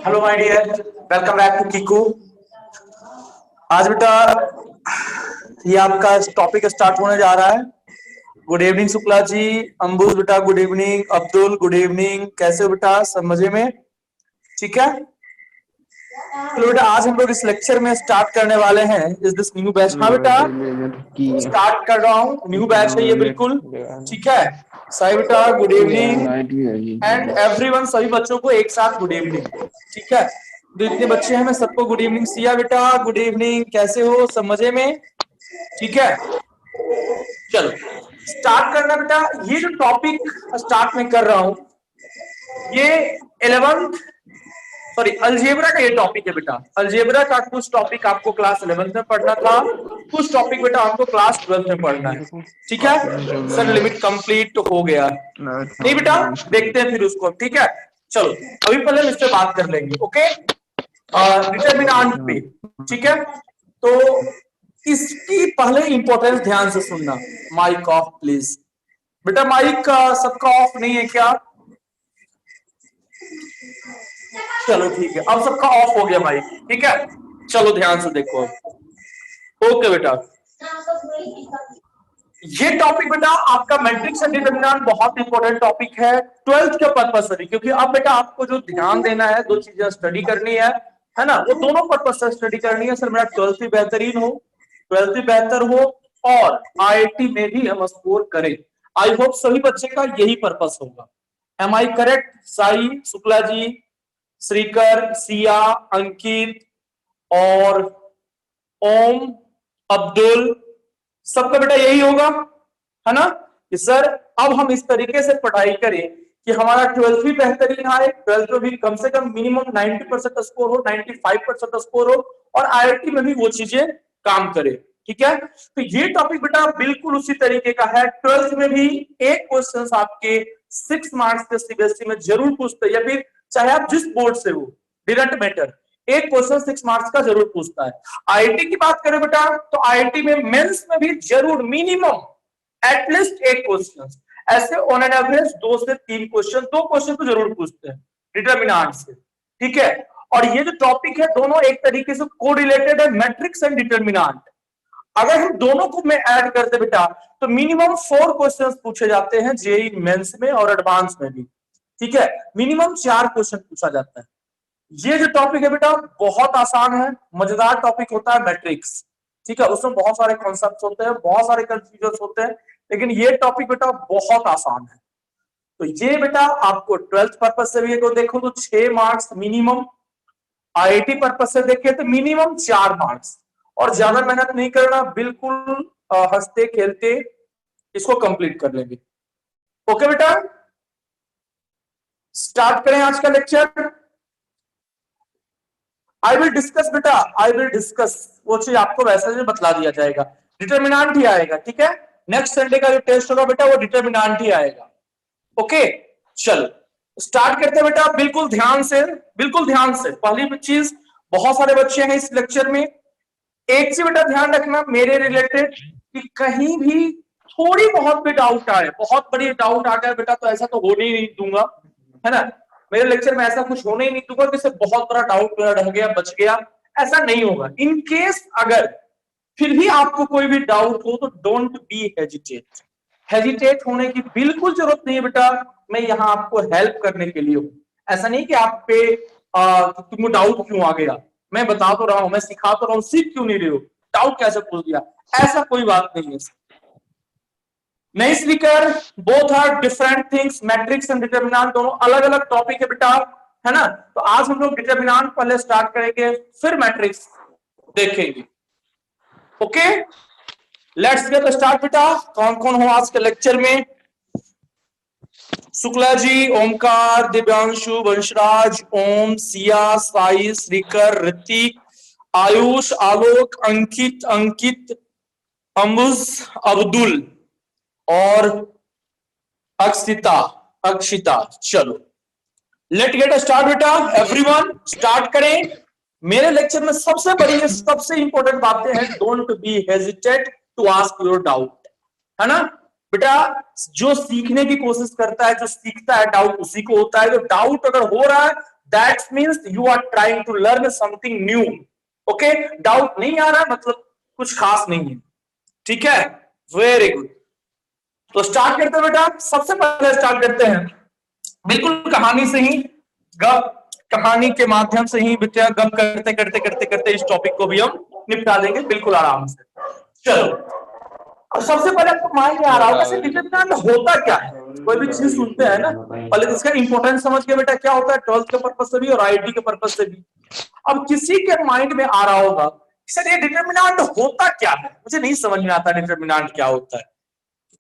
Hello my dear, welcome back to Kiku. आज बेटा ये आपका टॉपिक स्टार्ट होने जा रहा है। गुड इवनिंग शुक्ला जी, अंबुज बेटा good evening, Abdul good evening, कैसे हो बेटा? सब मजे में? ठीक है। चलो बेटा आज हम लोग इस लेक्चर में स्टार्ट करने वाले हैं इस दिस न्यू बैच। हाँ बेटा स्टार्ट कर रहा हूँ, न्यू बैच है ये बिल्कुल। ठीक है साई बेटा गुड इवनिंग एंड एवरीवन, सभी बच्चों को एक साथ गुड इवनिंग। ठीक है, जितने बच्चे हैं मैं सबको गुड इवनिंग। सिया बेटा गुड इवनिंग, कैसे हो? सब मजे में? ठीक है चलो स्टार्ट करना बेटा। ये जो टॉपिक स्टार्ट में कर रहा हूं ये 11th सॉरी अलजेब्रा का ये टॉपिक है बेटा। अलजेब्रा का कुछ टॉपिक आपको क्लास 11th में पढ़ना था, कुछ टॉपिक बेटा आपको क्लास 12th में पढ़ना है। ठीक है सर, लिमिट कंप्लीट हो गया नहीं बेटा, देखते हैं फिर उसको। ठीक है चलो अभी पहले हम इस पे बात कर लेंगे। ओके डिटरमिनेंट पे। ठीक है तो इसकी पहले इंपॉर्टेंस ध्यान से सुनना। माइक ऑफ प्लीज बेटा, माइक सबका ऑफ नहीं है क्या? चलो ठीक है, अब सबका ऑफ हो गया माइक। ठीक है चलो ध्यान से देखो। ओके बेटा, ये टॉपिक बेटा आपका मैट्रिक्स एंड डिटरमिनेंट बहुत इंपॉर्टेंट टॉपिक है 12th के पर्पज से भी, क्योंकि अब बेटा आपको जो ध्यान देना है, दो चीजें स्टडी करनी है ना, वो दोनों पर्पज से स्टडी करनी है। सर मेरा 12th भी बेहतरीन हो, 12th भी बेहतर हो और आईआईटी में भी हम स्कोर करें। आई होप सभी बच्चे का यही पर्पज होगा। Am I correct? Sai Shukla ji, Shrikar, Siya, Ankit और ओम, अब्दुल, सबका बेटा यही होगा है ना कि सर अब हम इस तरीके से पढ़ाई करें कि हमारा 12th भी बेहतरीन आए, 12th में भी कम से कम मिनिमम 90% स्कोर हो, 95% स्कोर हो और आईआईटी में भी वो चीजें काम करे। ठीक है तो ये टॉपिक बेटा बिल्कुल उसी तरीके का है। 12th में भी एक क्वेश्चन आपके 6 मार्क्स के सीबीएसई में जरूर पूछते, या फिर चाहे आप जिस बोर्ड से हो डिडंट मैटर, एक क्वेश्चन 6 मार्क्स का जरूर पूछता है। आईआईटी की बात करें बेटा तो आईआईटी में मेंस में भी जरूर मिनिमम एटलीस्ट एक क्वेश्चन, ऐसे ऑन एन एवरेज 2 से 3 क्वेश्चन, 2 क्वेश्चन तो जरूर पूछते हैं डिटरमिनेंट से। ठीक है और ये जो टॉपिक है दोनों एक तरीके से कोरिलेटेड है, मैट्रिक्स एंड डिटरमिनेंट। अगर हम दोनों को में ऐड करते बेटा तो मिनिमम 4 क्वेश्चंस पूछे जाते हैं जेई मेंस में और एडवांस में भी। ठीक है मिनिमम 4 क्वेश्चन पूछा जाता है। ये जो टॉपिक है बेटा बहुत आसान है, मजेदार टॉपिक होता है मैट्रिक्स। ठीक है उसमें बहुत सारे कॉन्सेप्ट्स होते हैं, बहुत सारे कंफ्यूजन होते हैं, लेकिन ये टॉपिक बेटा बहुत आसान है। तो ये बेटा आपको 12th पर्पज से भी देखो तो 6 मार्क्स मिनिमम, आईआईटी पर्पज से देखे तो मिनिमम 4 मार्क्स, और ज्यादा मेहनत नहीं करना, बिल्कुल हंसते खेलते इसको कंप्लीट कर लेंगे। ओके बेटा स्टार्ट करें आज का लेक्चर। आई विल डिस्कस बेटा, आई विल डिस्कस, वो चीज आपको वैसे ही बतला दिया जाएगा, डिटरमिनेंट ही आएगा। ठीक है नेक्स्ट संडे का जो टेस्ट होगा बेटा वो डिटरमिनेंट ही आएगा। ओके चलो स्टार्ट करते हैं बेटा, बिल्कुल ध्यान से, बिल्कुल ध्यान से। पहली चीज, बहुत सारे बच्चे हैं इस लेक्चर में, एक चीज बेटा ध्यान रखना मेरे रिलेटेड कि कहीं भी थोड़ी बहुत भी डाउट आए, बहुत बड़ी डाउट आ गया बेटा तो ऐसा तो होने ही नहीं दूंगा, है ना। मेरे लेक्चर में ऐसा कुछ होने ही नहीं दूंगा कि बहुत बड़ा डाउट मेरा रह गया, बच गया, ऐसा नहीं होगा। इन केस अगर फिर भी आपको कोई भी डाउट हो तो डोंट बी हेजिटेट, हेजिटेट होने की बिल्कुल जरूरत नहीं है बेटा, मैं यहाँ आपको हेल्प करने के लिए हूँ। ऐसा नहीं कि आप पे तुमको डाउट क्यों आ गया, मैं बता तो रहा हूं, मैं सिखा तो रहा हूं, सीख क्यों नहीं रहे हो, डाउट कैसे पूछ दिया, ऐसा कोई बात नहीं है। नहीं speaker, both are different things, matrix and determinant दोनों अलग अलग टॉपिक है बेटा, है ना। तो आज हम लोग डिटरमिनेंट पहले स्टार्ट करेंगे फिर मैट्रिक्स देखेंगे। ओके लेट्स गेट स्टार्ट बेटा। कौन कौन हो आज के लेक्चर में? शुक्ला जी, ओमकार, दिव्यांशु, वंशराज, ओम, सिया, साई, श्रीकर, ऋतिक, आयुष, आलोक, अंकित, अम्बुज, अब्दुल और अक्षिता, चलो लेट गेट स्टार्ट बेटा, एवरीवन स्टार्ट करें। मेरे लेक्चर में सबसे बड़ी सबसे इंपॉर्टेंट बातें हैं, don't be hesitate to ask your doubt, है ना बेटा। जो सीखने की कोशिश करता है, जो सीखता है, डाउट उसी को होता है। जो डाउट अगर हो रहा है that means you are trying to learn something new. Okay, doubt नहीं आ रहा मतलब कुछ खास नहीं है, ठीक है, वेरी गुड। तो स्टार्ट करते हैं बेटा, सबसे पहले स्टार्ट करते हैं बिल्कुल कहानी से ही, गप कहानी के माध्यम से ही बेटा, गप करते करते करते करते इस टॉपिक को भी हम निपटा देंगे बिल्कुल आराम से। चलो, और सबसे पहले आपको माइंड में आ रहा होगा डिटरमिनेंट होता क्या है। कोई भी चीज सुनते हैं ना, पहले इसका इंपॉर्टेंस समझ के बेटा क्या होता है, 12th के पर्पज से भी और आईआईटी के पर्पज से भी। अब किसी के माइंड में आ रहा होगा सर ये डिटरमिनेंट होता क्या है, मुझे नहीं समझ में आता डिटरमिनेंट क्या होता है।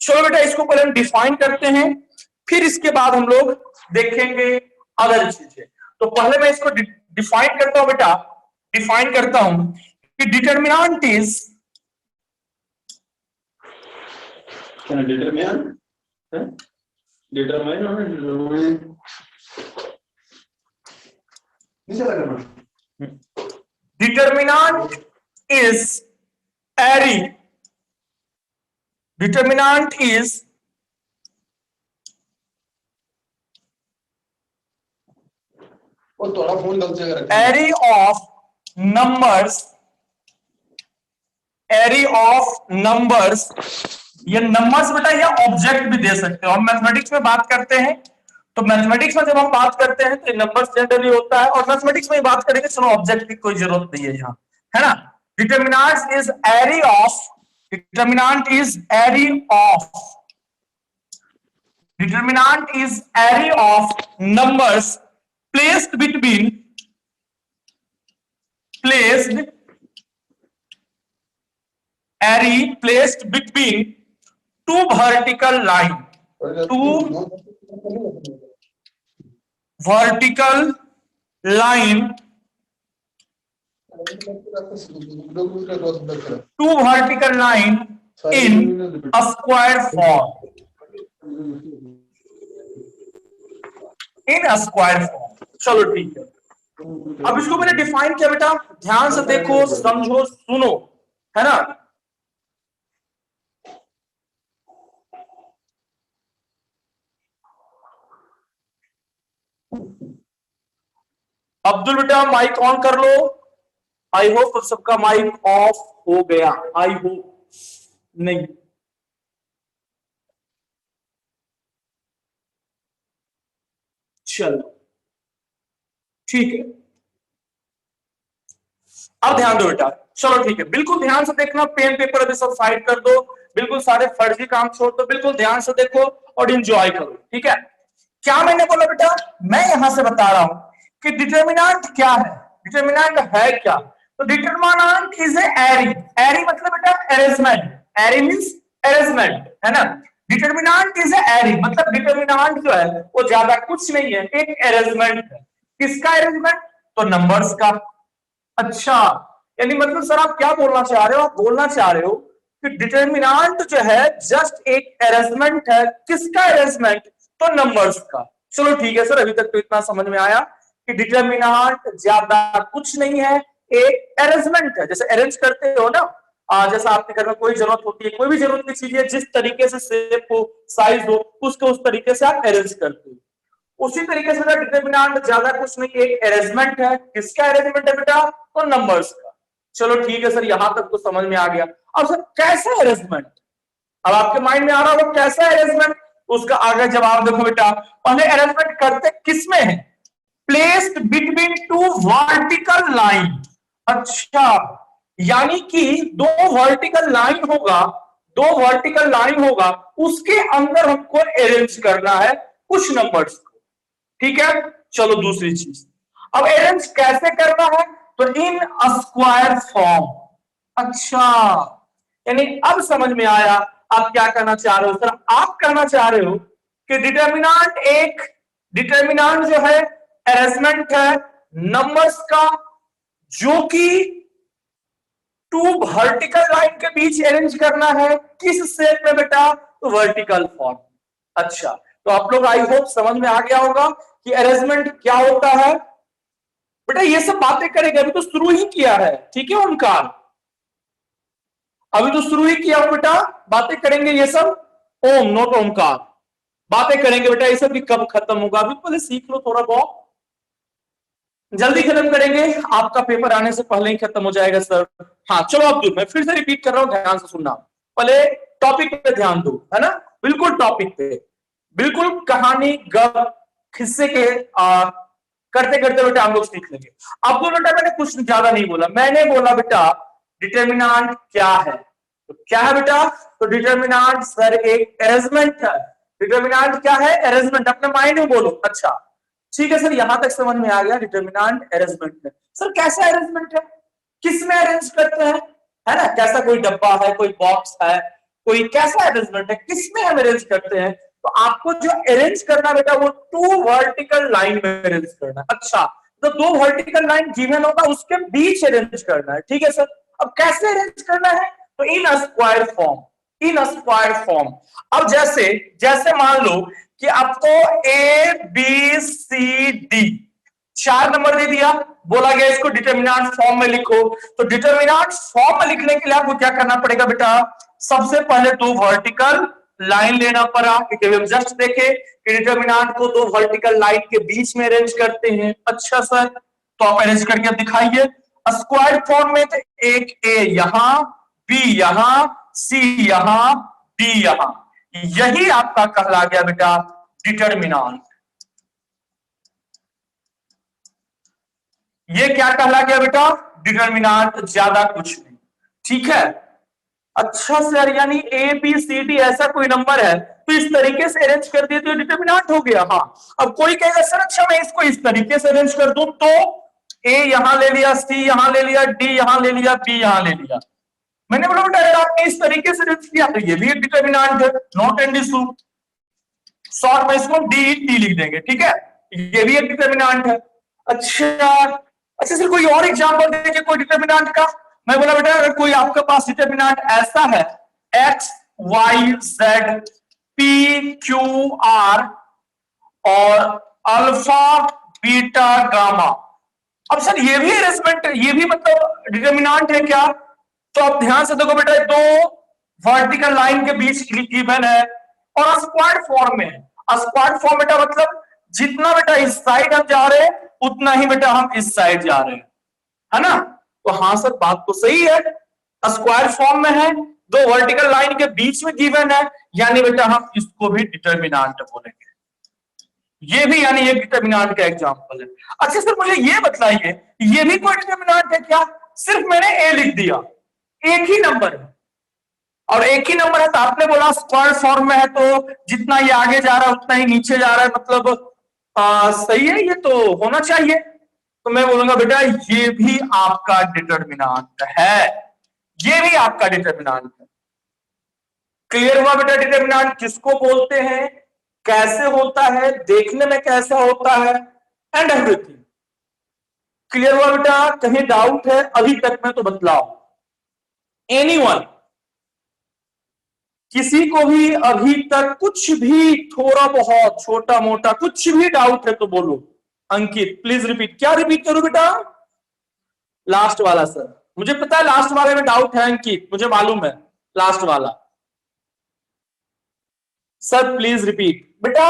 चलो बेटा इसको पहले हम डिफाइन करते हैं, फिर इसके बाद हम लोग देखेंगे अदर चीजें। तो पहले मैं इसको डिफाइन करता हूं बेटा, डिफाइन करता हूं कि determinant is determinant is array, determinant is array of numbers, array of numbers। ये नंबर्स बेटा ये ऑब्जेक्ट भी दे सकते हो। हम मैथमेटिक्स में बात करते हैं तो मैथमेटिक्स में जब हम बात करते हैं तो नंबर्स जनरली होता है, और मैथमेटिक्स में बात करेंगे चलो ऑब्जेक्ट की कोई जरूरत नहीं है यहाँ, है ना। Determinant is array of, determinant is array of, determinant is array of numbers placed between, placed array placed between two vertical line, two vertical line, two vertical line in a square form, in a square form। चलो ठीक है, अब इसको मैंने define किया बेटा, ध्यान से देखो समझो सुनो, है ना। अब्दुल बेटा माइक ऑन कर लो। आई होप सबका माइक ऑफ हो गया, आई होप नहीं। चलो ठीक है, अब ध्यान दो बेटा, चलो ठीक है, बिल्कुल ध्यान से देखना, पेन पेपर अभी सब साइड कर दो, बिल्कुल सारे फर्जी काम छोड़ दो, बिल्कुल ध्यान से देखो और एंजॉय करो, ठीक है। क्या मैंने बोला बेटा, मैं यहां से बता रहा हूं कि डिटरमिनेंट क्या है, डिटरमिनेंट है क्या। तो determinant is a array, array मतलब बेटा अरेंजमेंट, एरे मींस अरेंजमेंट, है ना। डिटरमिनेंट इज ए एरे मतलब डिटरमिनेंट जो है वो ज्यादा कुछ नहीं है, एक अरेंजमेंट है। किसका अरेंजमेंट, तो नंबर्स का। अच्छा, यानी मतलब सर आप क्या बोलना चाह रहे हो, आप बोलना चाह रहे हो कि डिटरमिनेंट जो है जस्ट एक अरेंजमेंट है। किसका अरेंजमेंट, तो नंबर्स का। चलो ठीक है सर, अभी तक तो इतना समझ में आया कि डिटरमिनेंट ज्यादा कुछ नहीं है, एक अरेंजमेंट है। जैसे अरेंज करते हो ना, जैसा आपके घर में कोई जरूरत होती है, कोई भी जरूरत की चीज है, जिस तरीके से शेप हो, साइज हो, उसको उस तरीके से आप अरेंज करते हो। उसी तरीके से डिटरमिनेंट ज्यादा कुछ नहीं, एक अरेंजमेंट है। किसका अरेंजमेंट है बेटा, तो नंबर्स का। चलो ठीक है सर, यहां तक तो समझ में आ गया। अब सर कैसा अरेंजमेंट, अब आपके माइंड में आ रहा होगा कैसा अरेंजमेंट, उसका आगे जवाब देखो बेटा। पहले अरेंजमेंट करते किसमें है, placed between two vertical line. अच्छा, यानी कि दो वर्टिकल लाइन होगा, दो वर्टिकल लाइन होगा, उसके अंदर हमको अरेंज करना है कुछ नंबर्स को, ठीक है। चलो दूसरी चीज, अब अरेंज कैसे करना है, तो इन स्क्वायर फॉर्म। अच्छा, यानी अब समझ में आया आप क्या करना चाह रहे हो। सर आप कहना चाह रहे हो कि डिटरमिनेंट एक, डिटरमिनेंट जो है अरेंजमेंट है नंबर्स का, जो कि टू वर्टिकल लाइन के बीच अरेंज करना है। किस शेप में बेटा, तो वर्टिकल फॉर्म। अच्छा, तो आप लोग आई होप समझ में आ गया होगा कि अरेंजमेंट क्या होता है। बेटा ये सब बातें करेंगे, अभी तो शुरू ही किया है, ठीक है ओमकार, अभी तो शुरू ही किया हो बेटा, बातें करेंगे ये सब। ओम नोट ओमकार, बातें करेंगे बेटा ये सब, भी कब खत्म होगा, अभी पहले सीख लो थोड़ा बहुत। जल्दी खत्म करेंगे, आपका पेपर आने से पहले ही खत्म हो जाएगा सर। हाँ चलो अब मैं फिर से रिपीट कर रहा हूं, ध्यान से सुनना। पहले टॉपिक पे ध्यान दो, है ना, बिल्कुल टॉपिक पे, बिल्कुल कहानी गप खिस्से के करते करते बेटा हम लोग सीख लेंगे। अब तो बेटा मैंने कुछ ज्यादा नहीं बोला, मैंने बोला बेटा डिटर्मिनेंट क्या है। तो क्या है बेटा, तो डिटर्मिनेंट सर एक अरेंजमेंट है। डिटर्मिनेंट क्या है, अरेंजमेंट, अपने माइंड में बोलो। अच्छा ठीक है सर, यहां तक समझ में आ गया, डिटर्मिनेंट अरेंजमेंट है। सर कैसा अरेंजमेंट है, किस में अरेंज करते हैं, है ना, कैसा कोई डब्बा है, कोई बॉक्स है, कोई कैसा अरेंजमेंट है, किस में हम अरेंज करते हैं। तो आपको जो अरेंज करना बेटा वो टू वर्टिकल लाइन में अरेंज करना है। अच्छा, तो दो वर्टिकल लाइन गिवन होगा उसके बीच अरेंज करना है, ठीक है सर। अब कैसे अरेंज करना है, तो in a square form, in a square form. अब जैसे जैसे मान लो कि आपको A B C D 4 number दे दिया, बोला गया इसको डिटर्मिनेंट फॉर्म में लिखो। तो डिटर्मिनेंट फॉर्म में लिखने के लिए आपको क्या करना पड़ेगा बेटा, सबसे पहले दो वर्टिकल लाइन लेना पड़ा, क्योंकि हम जस्ट देखे कि डिटर्मिनेंट को दो वर्टिकल लाइन के बीच में अरेंज करते हैं। अच्छा सर, तो आप अरेंज करके दिखाइए। स्क्वायर फॉर्म में तो एक ए यहां, बी यहां, सी यहां, डी यहां, यही आपका कहला गया बेटा डिटर्मिनेंट। ये क्या कहला गया बेटा, डिटर्मिनेंट, ज्यादा कुछ नहीं, ठीक है। अच्छा सर, यानी ए बी सी डी ऐसा कोई नंबर है तो इस तरीके से अरेंज कर दिए तो डिटर्मिनेंट हो गया। हाँ, अब कोई कहेगा सर अच्छा मैं इसको इस तरीके से अरेंज कर दूं, तो ए यहां ले लिया, सी यहां ले लिया, डी यहां ले लिया, बी यहां ले लिया। मैंने बोला बेटा अगर आपने इस तरीके से अरेंज किया तो ये भी एक डिटर्मिनेंट है, नॉट एंड इशू। शॉर्ट में इसको डी टी लिख देंगे, ठीक है, ये भी एक डिटर्मिनेंट है। अच्छा, अच्छा सर कोई और एग्जांपल देखिए कोई डिटर्मिनेंट का। मैं बोला बेटा अगर कोई आपके पास डिटर्मिनेंट ऐसा है, X Y Z P Q R और अल्फा बीटा गामा। अब सर ये भी अरेंजमेंट, ये भी मतलब डिटर्मिनेंट है क्या, तो आप ध्यान से देखो बेटा, दो वर्टिकल लाइन के बीच गिवन है और स्क्वायर फॉर्म में है। स्क्वायर फॉर्म बेटा मतलब जितना बेटा इस साइड हम जा रहे हैं उतना ही बेटा हम इस साइड जा रहे हैं, है ना। तो हाँ सर बात तो सही है, स्क्वायर फॉर्म में है, दो वर्टिकल लाइन के बीच में गिवन है, यानी बेटा हम इसको भी डिटर्मिनेंट बोलेंगे। ये भी यानी एक डिटर्मिनेंट का एग्जांपल है। अच्छा सर मुझे ये बताइए, ये भी कोई डिटर्मिनेंट है क्या, सिर्फ मैंने ए लिख दिया, एक ही नंबर है और एक ही नंबर है, तो आपने बोला स्क्वायर फॉर्म में है तो जितना ये आगे जा रहा है उतना ही नीचे जा रहा है, मतलब सही है, ये तो होना चाहिए। तो मैं बोलूंगा बेटा ये भी आपका डिटर्मिनेंट है, ये भी आपका डिटर्मिनेंट है। क्लियर हुआ बेटा डिटर्मिनेंट किसको बोलते हैं, कैसे होता है, देखने में कैसा होता है, एंड एवरीथिंग। क्लियर हुआ बेटा, कहीं डाउट है अभी तक में तो बतलाओ। एनीवन, किसी को भी अभी तक कुछ भी थोड़ा बहुत छोटा मोटा कुछ भी डाउट है तो बोलो। अंकित प्लीज रिपीट, क्या रिपीट करूं बेटा, लास्ट वाला सर, मुझे पता है लास्ट वाले में डाउट है अंकित, मुझे मालूम है लास्ट वाला। सर प्लीज रिपीट बेटा,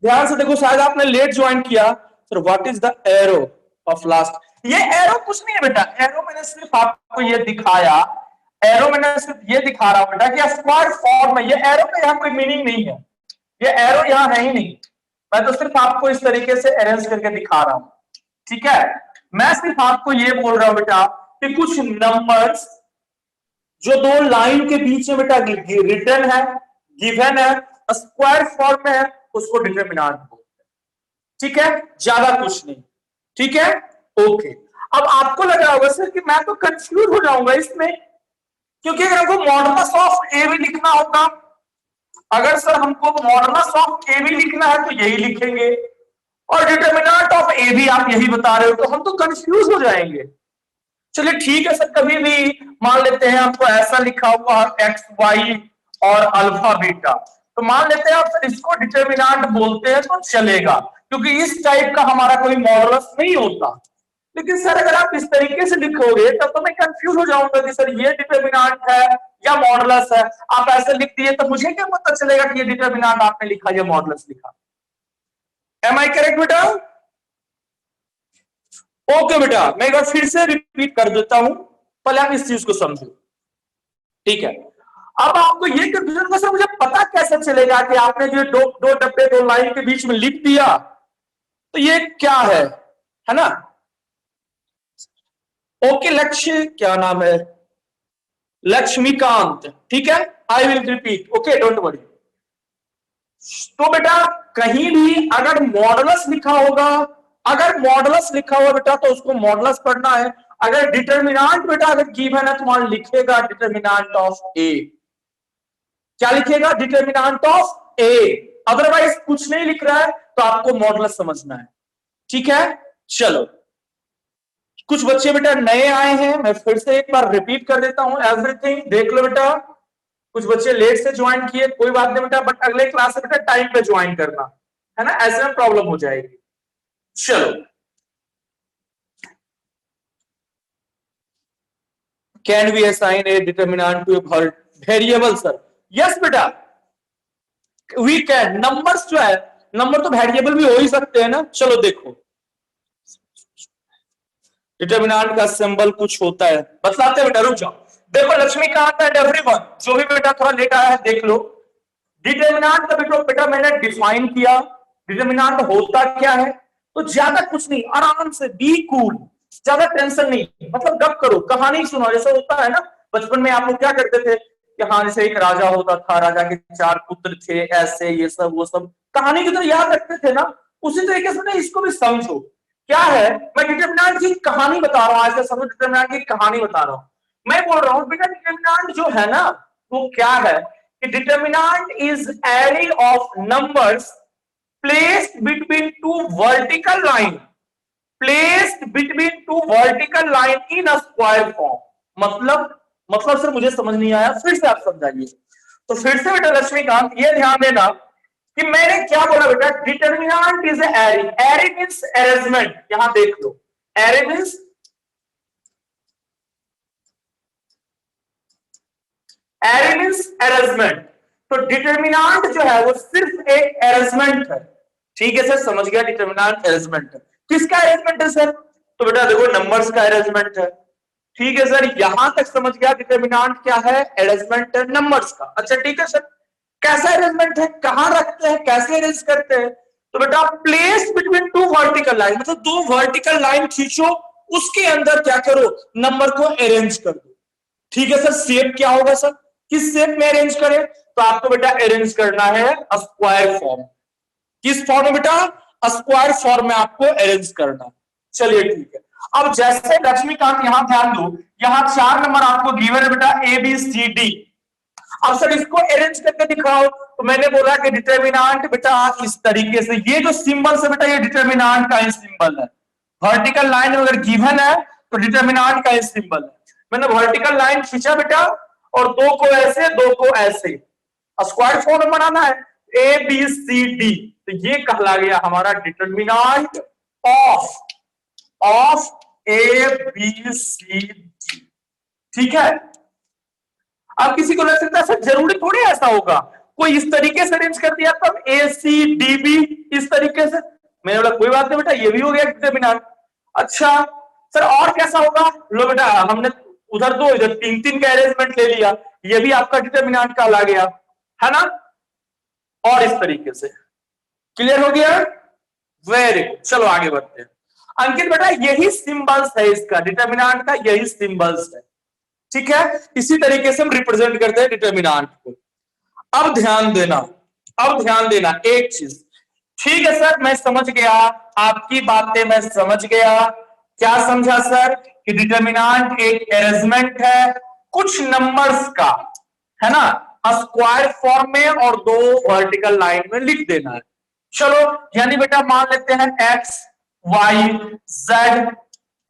ध्यान से देखो, शायद आपने लेट ज्वाइन किया। Sir what is the arrow of last, ये एरो कुछ नहीं है बेटा, एरो मैंने सिर्फ आपको ये दिखाया, एरो मैंने सिर्फ ये दिखा रहा हूं बेटा कि स्क्वायर फॉर्म में, ये एरो का यहाँ कोई मीनिंग नहीं है, ये एरो यहाँ है ही नहीं, मैं तो सिर्फ आपको इस तरीके से अरेंज करके दिखा रहा हूं, ठीक है। मैं सिर्फ आपको ये बोल रहा हूं बेटा कि कुछ नंबर्स जो दो लाइन के बीच में बेटा रिटर्न है, गिवन है, स्क्वायर फॉर्म में है, उसको डिटर्मिनेंट बोलते हैं, ठीक है, ज्यादा कुछ नहीं, ठीक है, ओके। अब आपको लग रहा होगा सर कि मैं तो कंफ्यूज हो जाऊंगा इसमें, क्योंकि अगर हमको मॉडुलस ऑफ ए भी लिखना होगा, अगर सर हमको मॉडुलस ऑफ ए भी लिखना है तो यही लिखेंगे, और डिटर्मिनेंट ऑफ ए भी आप यही बता रहे हो, तो हम तो कंफ्यूज हो जाएंगे। चलिए ठीक है सर, कभी भी मान लेते हैं आपको ऐसा लिखा हुआ एक्स वाई और अल्फा बीटा, तो मान लेते हैं आप सर इसको डिटर्मिनेंट बोलते हैं तो चलेगा, क्योंकि इस टाइप का हमारा कोई मॉडुलस नहीं होता। लेकिन सर अगर आप इस तरीके से लिखोगे तब तो मैं कंफ्यूज हो जाऊंगा कि सर ये डिटर्मिनेंट है या मॉडुलस है। आप ऐसे लिख दिए तो मुझे क्या पता चलेगा कि ये डिटर्मिनेंट आपने लिखा या मॉडुलस लिखा। एम आई करेक्ट बेटा, ओके बेटा, मैं एक बार फिर से रिपीट कर देता हूं, पहले आप इस चीज को समझो, ठीक है। अब आपको ये कंफ्यूजन का सर मुझे पता कैसे चलेगा कि आपने जो दो दो डब्बे दो लाइन के बीच में लिख दिया तो ये क्या है ना। ओके, लक्ष्य क्या नाम है, लक्ष्मीकांत, ठीक है। I will repeat, okay don't worry. तो बेटा कहीं भी अगर मॉडुलस लिखा होगा, अगर मॉडुलस लिखा हुआ बेटा तो उसको मॉडुलस पढ़ना है। अगर डिटरमिनेंट बेटा अगर गिवन है तो मान लिखेगा डिटरमिनेंट ऑफ ए, क्या लिखेगा, डिटरमिनेंट ऑफ ए। अदरवाइज कुछ नहीं लिख रहा है तो आपको मॉडुलस समझना है, ठीक है। चलो, कुछ बच्चे बेटा नए आए हैं, मैं फिर से एक बार रिपीट कर देता हूं एवरीथिंग, देख लो बेटा। कुछ बच्चे लेट से ज्वाइन किए, कोई बात नहीं बेटा, बट अगले क्लास से बेटा टाइम पे ज्वाइन करना है ना, ऐसे में प्रॉब्लम हो जाएगी। चलो, can we assign a determinant to a variable sir? Yes बेटा, वी कैन। नंबर्स जो है, नंबर तो वेरिएबल भी हो ही सकते हैं ना। चलो देखो, डिटरमिनेंट का सिंबल कुछ होता है, बतलाते बेटा, रुक जाओ। देखो लक्ष्मीकांत एंड एवरीवन, जो भी बेटा थोड़ा लेट आया है देख लो। डिटरमिनेंट का बेटा मैंने डिफाइन किया, डिटरमिनेंट होता क्या है, तो ज्यादा कुछ नहीं, आराम से बी कूल, ज्यादा टेंशन नहीं, मतलब गप करो, कहानी सुनो, जैसे होता है ना बचपन में आप लोग क्या करते थे कि हाँ जैसे एक राजा होता था, राजा के 4 पुत्र थे, ऐसे ये सब वो सब कहानी की तरह याद रखते थे ना, उसी तरीके से ना इसको भी समझो। क्या है, मैं डिटरमिनेंट की कहानी बता रहा हूं, ऐसे समझो डिटरमिनेंट की कहानी बता रहा हूं। मैं बोल रहा हूं बेटा डिटरमिनेंट जो है ना वो क्या है, determinant is array of numbers placed between two vertical line, placed between two vertical line in a square form। मतलब सर मुझे समझ नहीं आया, फिर से आप समझाइए। तो फिर से बेटा लक्ष्मीकांत ये ध्यान देना कि मैंने क्या बोला बेटा, determinant is array, array means arrangement, यहां देख लो, array means array means arrangement. तो डिटरमिनेंट जो है वो सिर्फ एक अरेंजमेंट है, ठीक है सर, समझ गया, डिटरमिनेंट अरेंजमेंट है। किसका अरेंजमेंट है सर, तो बेटा देखो नंबर्स का अरेंजमेंट है, ठीक है सर, यहां तक समझ गया। डिटरमिनेंट क्या है, अरेंजमेंट है नंबर्स का। अच्छा ठीक है सर, कैसा अरेंजमेंट है, कहां रखते हैं, कैसे अरेंज करते हैं, तो बेटा place between two vertical line, मतलब दो वर्टिकल लाइन खींचो, उसके अंदर क्या करो, नंबर को अरेंज कर दो, ठीक है सर। शेप क्या होगा सर, किस शेप में अरेंज करें, तो आपको बेटा अरेंज करना है स्क्वायर फॉर्म। किस फॉर्म में बेटा, स्क्वायर फॉर्म में आपको अरेंज करना। चलिए ठीक है, अब जैसे लक्ष्मीकांत यहां ध्यान दो, यहां 4 नंबर आपको गिवन है बेटा ए बी सी डी। अब सर इसको अरेंज करके दिखाओ, तो मैंने बोला कि डिटरमिनेंट बेटा इस तरीके से, ये जो सिंबल है बेटा ये डिटरमिनेंट का ही सिंबल है। वर्टिकल लाइन अगर गिवन है तो डिटरमिनेंट का ही सिंबल है। मैंने वर्टिकल लाइन खींचा बेटा और दो को ऐसे दो को ऐसे, स्क्वायर फॉर्म बनाना है, ए बी सी डी, तो ये कहला गया हमारा determinant of A B C D, ठीक है। अब किसी को लग सकता है सर जरूरी थोड़ी ऐसा होगा, कोई इस तरीके से अरेंज कर दिया तब ए सी डी बी इस तरीके से, मैंने बोला कोई बात नहीं बेटा ये भी हो गया डिटरमिनेंट। अच्छा सर और कैसा होगा, लो बेटा हमने उधर दो इधर 3 का अरेंजमेंट ले लिया, ये भी आपका डिटरमिनेंट का ला गया है ना, और इस तरीके से। क्लियर हो गया, वेरी गुड, चलो आगे बढ़ते हैं। अंकित बेटा यही सिंबल्स है इसका, डिटरमिनेंट का यही सिंबल्स है, ठीक है। इसी तरीके से हम रिप्रेजेंट करते हैं डिटरमिनेंट को। अब ध्यान देना, अब ध्यान देना एक चीज, ठीक है सर मैं समझ गया आपकी बातें, मैं समझ गया। क्या समझा सर, कि डिटरमिनेंट एक अरेंजमेंट है कुछ नंबर्स का, है ना, स्क्वायर फॉर्म में और दो वर्टिकल लाइन में लिख देना है। चलो यानी बेटा मान लेते हैं X Y Z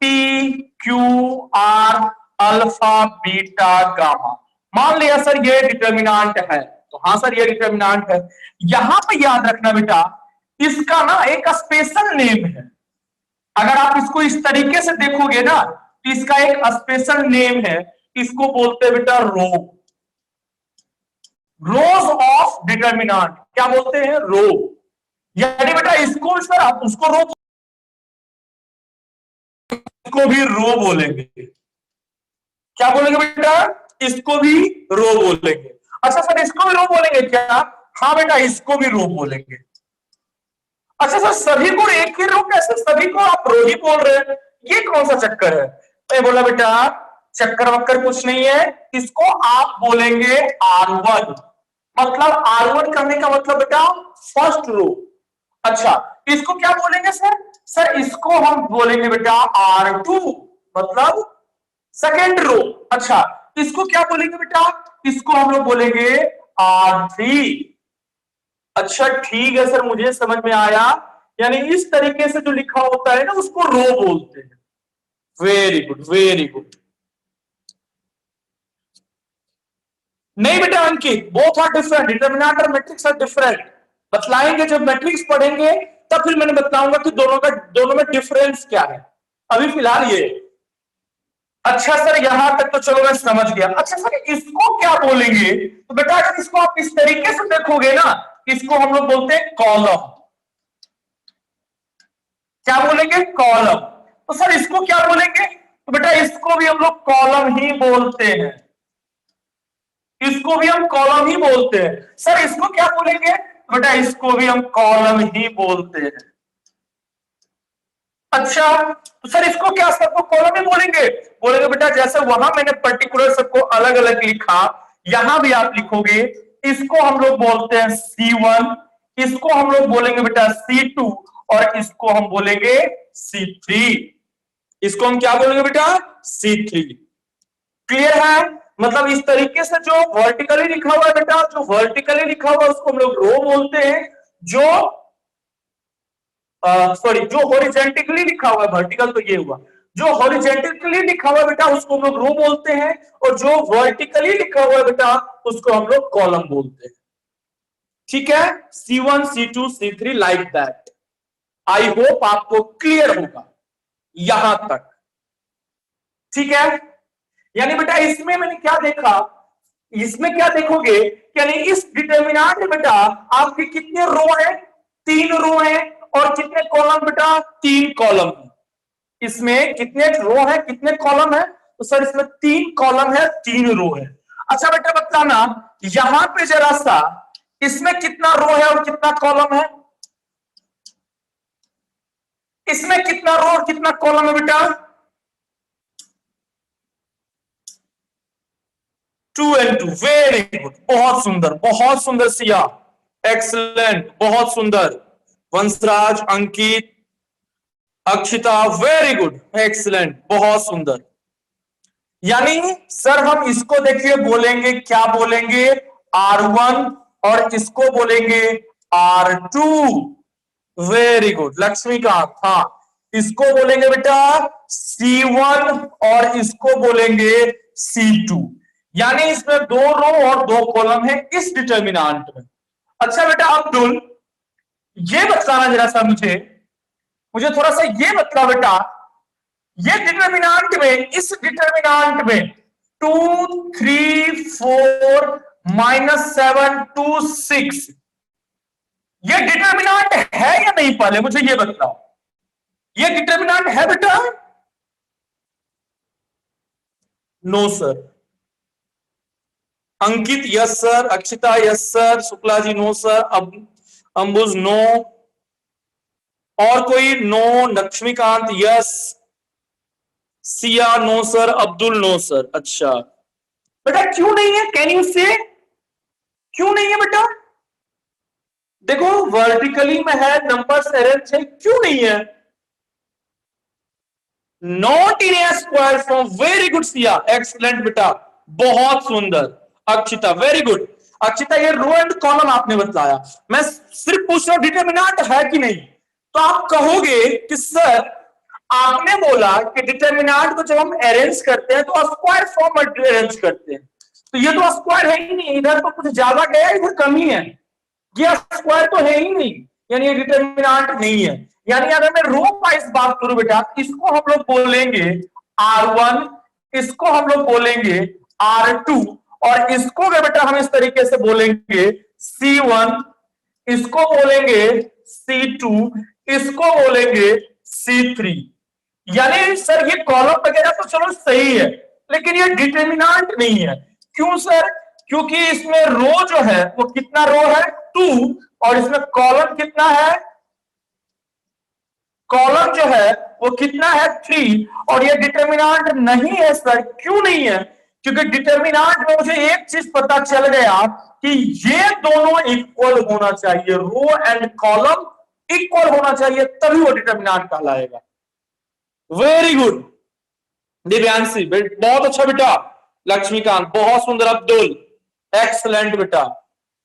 P Q R alpha beta gamma, मान लिया सर ये डिटरमिनेंट है, तो हाँ सर ये डिटरमिनेंट है। यहां पे याद रखना बेटा इसका ना एक स्पेशल नेम है, अगर आप इसको इस तरीके से देखोगे ना तो इसका एक स्पेशल नेम है, इसको बोलते हैं बेटा रो, रोज ऑफ डिटरमिनेंट, क्या बोलते हैं, रो। यानी बेटा इसको सर आप उसको रो इसको भी रो बोलेंगे। क्या बोलेंगे बेटा? इसको भी रो बोलेंगे। अच्छा सर इसको भी रो बोलेंगे क्या? हाँ बेटा इसको भी रो बोलेंगे। अच्छा सर सभी को एक ही रो कैसे? सभी को आप रो ही बोल रहे हैं, ये कौन सा चक्कर है? मैं बोला बेटा चक्कर वक्कर कुछ नहीं है, इसको आप बोलेंगे R1। मतलब R1 करने का मतलब बेटा फर्स्ट रो। अच्छा इसको क्या बोलेंगे सर? सर इसको हम बोलेंगे बेटा R2 मतलब सेकेंड रो। अच्छा इसको क्या बोलेंगे बेटा? इसको हम लोग बोलेंगे R3। अच्छा ठीक है सर मुझे समझ में आया, यानी इस तरीके से जो लिखा होता है ना उसको रो बोलते हैं। Very good very good. नहीं बेटा अंकित बोथ आर डिफरेंट, डिटरमिनेंट और मैट्रिक्स आर डिफरेंट। बतलाएंगे जब मैट्रिक्स पढ़ेंगे तब फिर मैंने बताऊंगा कि दोनों में डिफरेंस क्या है। अभी फिलहाल ये। अच्छा सर यहां तक तो चलो मैं समझ गया। अच्छा सर इसको क्या बोलेंगे? तो बेटा अगर इसको आप इस तरीके से देखोगे ना, इसको हम लोग बोलते हैं कॉलम। क्या बोलेंगे? कॉलम। तो सर इसको क्या बोलेंगे? तो बेटा इसको भी हम लोग कॉलम ही बोलते हैं, इसको भी हम कॉलम ही बोलते हैं। सर इसको क्या बोलेंगे? तो बेटा इसको भी हम कॉलम ही बोलते हैं। अच्छा तो सर इसको क्या सबको कॉलम ही बोलेंगे? बोलेंगे बेटा जैसे वहां मैंने पर्टिकुलर सबको अलग अलग लिखा, यहां भी आप लिखोगे। इसको हम लोग बोलते हैं C1, इसको हम लोग बोलेंगे बेटा C2 और इसको हम बोलेंगे C3। इसको हम क्या बोलेंगे बेटा? C3। क्लियर है? मतलब इस तरीके से जो वर्टिकली लिखा हुआ है बेटा, जो वर्टिकली लिखा हुआ है उसको हम लोग रो बोलते हैं, जो सॉरी जो हॉरिजेंटली लिखा हुआ है, वर्टिकल तो ये हुआ, जो हॉरिजेंटली लिखा हुआ है बेटा उसको हम लोग रो बोलते हैं, और जो वर्टिकली लिखा हुआ है बेटा उसको हम लोग कॉलम बोलते हैं। ठीक है? C1 C2 C3 like that. I hope आपको क्लियर होगा यहां तक। ठीक है? यानी बेटा इसमें मैंने क्या देखा, इसमें क्या देखोगे, यानी इस डिटर्मिनेंट में बेटा आपके कितने रो है? 3 रो है। और कितने कॉलम बेटा? 3 कॉलम है। इसमें कितने रो है कितने कॉलम है? तो सर इसमें 3 कॉलम है 3 रो है। अच्छा बेटा बताना यहां पे जरा सा, इसमें कितना रो है और कितना कॉलम है? इसमें कितना रो और कितना कॉलम है बेटा? 2 and 2। वेरी गुड, बहुत सुंदर सिया, एक्सलेंट, बहुत सुंदर। वंशराज, अंकित, अक्षिता, वेरी गुड, एक्सलेंट, बहुत सुंदर। यानी सर हम इसको देखिए बोलेंगे क्या बोलेंगे? R1 और इसको बोलेंगे R2। Very good Lakshmikant. हाँ इसको बोलेंगे बेटा C1 और इसको बोलेंगे C2। यानी इसमें 2 रो और 2 कॉलम है इस डिटर्मिनेंट में। अच्छा बेटा अब्दुल ये बताना जरा सा मुझे थोड़ा सा ये बता बेटा, ये डिटर्मिनेंट में, इस डिटर्मिनेंट में 2 3 4 -7 2 6 ये डिटर्मिनेंट है या नहीं? पहले मुझे ये बताओ, ये डिटर्मिनेंट है बेटा? No sir. Ankit yes sir, Akshita yes sir, Shukla ji no sir, Ambuj no, और कोई no, Laxmikant yes, Siya no sir, Abdul no sir. अच्छा बेटा क्यों नहीं है? कैन यू से क्यों नहीं है बेटा? देखो वर्टिकली में है, नंबर्स अरेंज है, क्यों नहीं है? Not in A square form. Very good Siya, excellent बेटा, बहुत सुंदर। Akshita very good. अक्षिता ये रो एंड कॉलम आपने बताया, मैं सिर्फ पूछ रहा हूं डिटर्मिनेंट है कि नहीं। तो आप कहोगे कि सर आपने बोला कि डिटर्मिनेंट को जब हम अरेंज करते हैं तो स्क्वायर फॉर्म में अरेंज करते हैं, तो ये तो स्क्वायर है ही नहीं, इधर तो कुछ ज्यादा गया, इधर कम ही है, ये स्क्वायर तो है ही नहीं, यानी ये डिटर्मिनेंट नहीं है। यानी अगर मैं रो वाइज बात करूं बेटा, इसको हम लोग बोलेंगे R1, इसको हम लोग बोलेंगे R2, और इसको बेटा हम इस तरीके से बोलेंगे C1, इसको बोलेंगे C2, इसको बोलेंगे C3। यानी सर ये कॉलम वगैरह तो चलो सही है, लेकिन ये डिटर्मिनेंट नहीं है। क्यों सर? क्योंकि इसमें रो जो है वो कितना रो है 2, और इसमें कॉलम कितना है, कॉलम जो है वो कितना है 3, और ये डिटर्मिनेंट नहीं है सर। क्यों नहीं है? क्योंकि डिटर्मिनेंट में मुझे एक चीज पता चल गया कि ये दोनों इक्वल होना चाहिए, रो एंड कॉलम इक्वल होना चाहिए, तभी वो डिटर्मिनेंट कहलाएगा। वेरी गुड दिव्यांशी, बहुत अच्छा बेटा। लक्ष्मीकांत बहुत सुंदर। अब्दुल एक्सलेंट बेटा।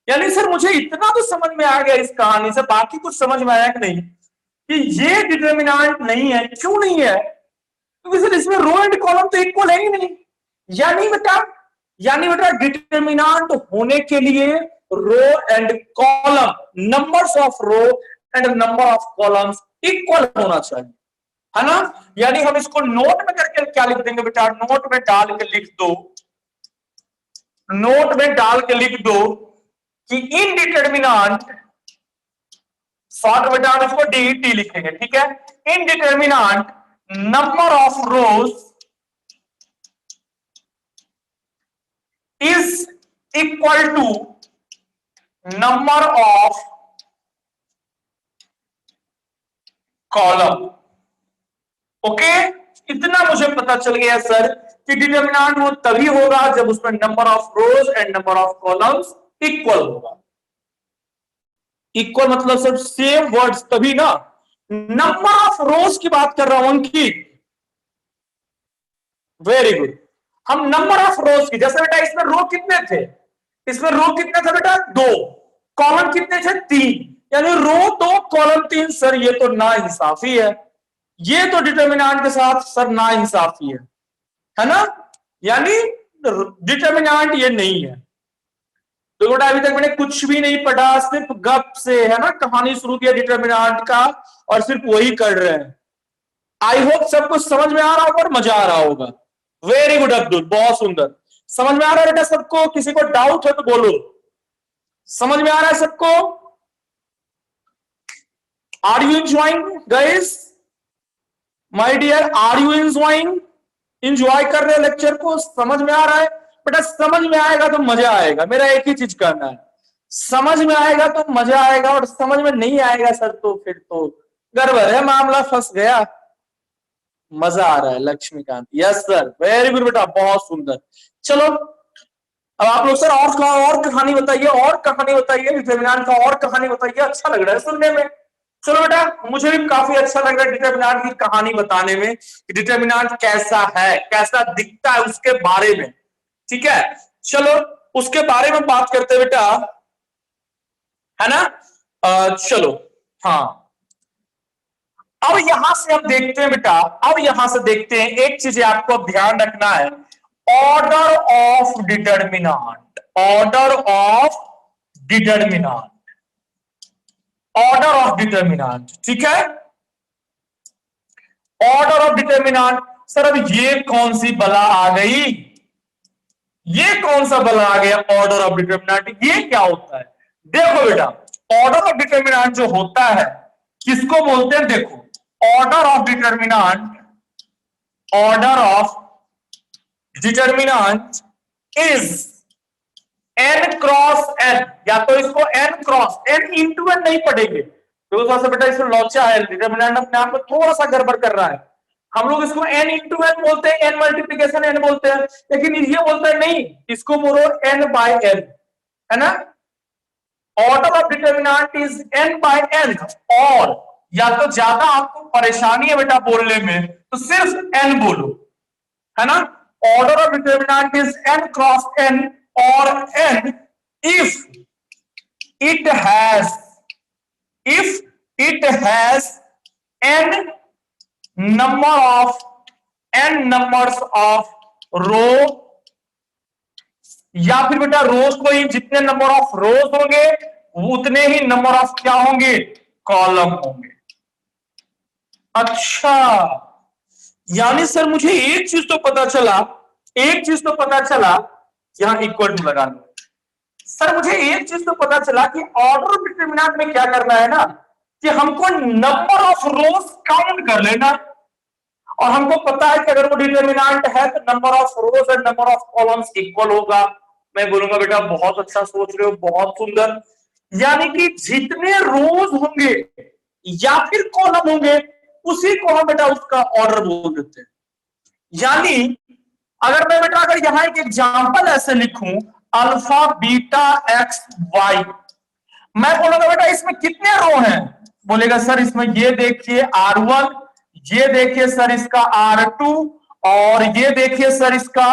यानी सर मुझे इतना तो समझ में आ गया इस कहानी से, बाकी कुछ समझ में आया कि नहीं कि ये डिटर्मिनेंट नहीं है। क्यों नहीं है? क्योंकि सर इसमें रो एंड कॉलम तो इक्वल है ही नहीं। यानी बेटा डिटर्मिनेंट होने के लिए row and column, numbers of row and number of columns equal होना चाहिए, है ना। यानी हम इसको नोट में करके क्या लिख देंगे बेटा, नोट में डाल के लिख दो, नोट में डाल के लिख दो कि इनडिटर्मिनेंट, शॉर्ट बेटा हम इसको डीईटी लिखेंगे, ठीक है। In determinant number of rows is equal to number of column. Okay, इतना मुझे पता चल गया सर कि डिटर्मिनेंट वो तभी होगा जब उसमें number of rose and number of columns equal होगा। इक्वल मतलब सर सेम वर्ड्स, तभी ना। नंबर ऑफ रोज की बात कर रहा हूं अंकित। Very good. हम नंबर ऑफ रोज की, जैसे बेटा इसमें रो कितने थे, इसमें रो कितने थे बेटा 2, कॉलम कितने थे 3, यानी रो 2 कॉलम 3। सर ये तो नाइंसाफी है, ये तो डिटर्मिनेंट के साथ सर नाइंसाफी है ना। यानी डिटर्मिनेंट ये नहीं है। तो बेटा अभी तक मैंने कुछ भी नहीं पढ़ा, सिर्फ गप से है ना कहानी शुरू किया डिटर्मिनेंट का, और सिर्फ वही कर रहे हैं। आई होप सब कुछ समझ में आ रहा होगा और मजा आ रहा होगा। वेरी गुड अब्दुल, बहुत सुंदर। समझ में आ रहा है बेटा सबको? किसी को डाउट है तो बोलो। समझ में आ रहा है सबको? Are you enjoying guys? My dear, are you enjoying? Enjoy कर रहे लेक्चर को? समझ में आ रहा है बेटा? समझ में आएगा तो मजा आएगा। मेरा एक ही चीज करना है, समझ में आएगा तो मजा आएगा, और समझ में नहीं आएगा सर तो फिर तो गड़बड़ है, मामला फंस गया। मजा आ रहा है Lakshmikant? Yes sir, very good बेटा, बहुत सुंदर। चलो अब आप लोग सर और कहानी बताइए, और कहानी बताइए डिटर्मिनेंट का, और कहानी बताइए। अच्छा लग रहा है सुनने में। चलो बेटा, मुझे भी काफी अच्छा लग रहा है डिटर्मिनेंट की कहानी बताने में, कि डिटर्मिनेंट कैसा है, कैसा दिखता है, उसके बारे में। ठीक है, चलो उसके बारे में बात करते हैं बेटा, है ना। चलो हाँ, अब यहां से हम देखते हैं बेटा, अब यहां से देखते हैं एक चीज आपको ध्यान रखना है, order of determinant. Order of determinant, order of determinant, ठीक है। ऑर्डर ऑफ डिटर्मिनेंट, सर अब ये कौन सी बला आ गई, ये कौन सा बला आ गया ऑर्डर ऑफ डिटर्मिनेंट? ये क्या होता है? देखो बेटा, ऑर्डर ऑफ डिटर्मिनेंट जो होता है किसको बोलते हैं? देखो, order of determinant, order of determinant is n cross n, या तो इसको n cross n into n नहीं पढ़ेंगे तो थोड़ा सा बेटा इसमें लॉचा है, डिटर्मिनेंट अपने आप में थोड़ा सा गड़बड़ कर रहा है। हम लोग इसको n इंटू n बोलते हैं, n मल्टीप्लीकेशन n बोलते हैं, लेकिन ये बोलता है नहीं, इसको बोलो n बाय n, है ना। Order of determinant is n by n, और या तो ज्यादा आपको परेशानी है बेटा बोलने में तो सिर्फ n बोलो, है ना। Order of determinant is n cross n, और n if it has n numbers of रो, या फिर बेटा रोज को ही जितने नंबर ऑफ रोज होंगे उतने ही नंबर ऑफ क्या होंगे, कॉलम होंगे। अच्छा, यानी सर मुझे एक चीज तो पता चला, एक चीज तो पता चला, यहां इक्वल टू लगा लो। सर मुझे एक चीज तो पता चला कि ऑर्डर ऑफ डिटर्मिनेंट में क्या करना है ना, कि हमको नंबर ऑफ रोज काउंट कर लेना, और हमको पता है कि अगर वो डिटर्मिनेंट है तो number of rose and number of columns equal होगा। मैं बोलूंगा बेटा बहुत अच्छा सोच रहे हो, बहुत सुंदर। यानी कि जितने रोज होंगे या फिर कॉलम होंगे उसी को हम बेटा उसका ऑर्डर बोल देते हैं। यानी अगर मैं बेटा अगर यहां एक एग्जांपल ऐसे लिखूं अल्फा बीटा एक्स वाई, मैं बोलूंगा बेटा इसमें कितने रो हैं, बोलेगा सर इसमें ये देखिए R1, ये देखिए सर इसका R2, और ये देखिए सर इसका,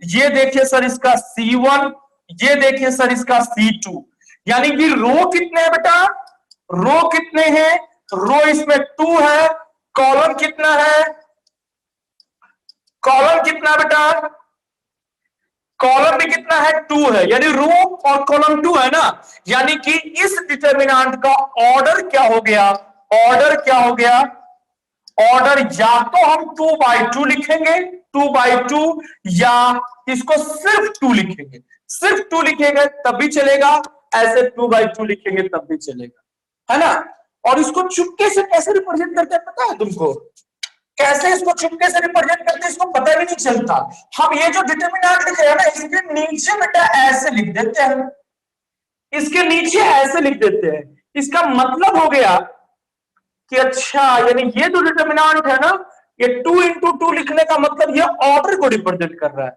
ये देखिए सर इसका C1, ये देखिए सर इसका C2। यानी कि रो कितने हैं बेटा, रो कितने हैं, रो इसमें 2 है, कॉलम कितना है, कॉलम कितना बेटा, कॉलम भी कितना है 2 है, यानी रो और कॉलम 2 है ना। यानी कि इस डिटर्मिनेंट का ऑर्डर क्या हो गया, ऑर्डर क्या हो गया, ऑर्डर या तो हम 2/2 लिखेंगे 2/2, या इसको सिर्फ 2 लिखेंगे, सिर्फ 2 लिखेंगे तब भी चलेगा, ऐसे 2/2 लिखेंगे तब भी चलेगा, है ना। और इसको चुपके से कैसे रिप्रेजेंट करते हैं पता है तुमको, कैसे इसको चुपके से रिप्रेजेंट करते हैं इसको पता भी नहीं चलता। हम ये जो डिटर्मिनेंट लिख रहे हैं ना इसके नीचे बेटा ऐसे लिख देते हैं, इसके नीचे ऐसे लिख देते हैं। इसका मतलब हो गया कि अच्छा यानी ये जो डिटर्मिनेंट है ना, ये 2 × 2 लिखने का मतलब ये ऑर्डर को रिप्रेजेंट कर रहा है,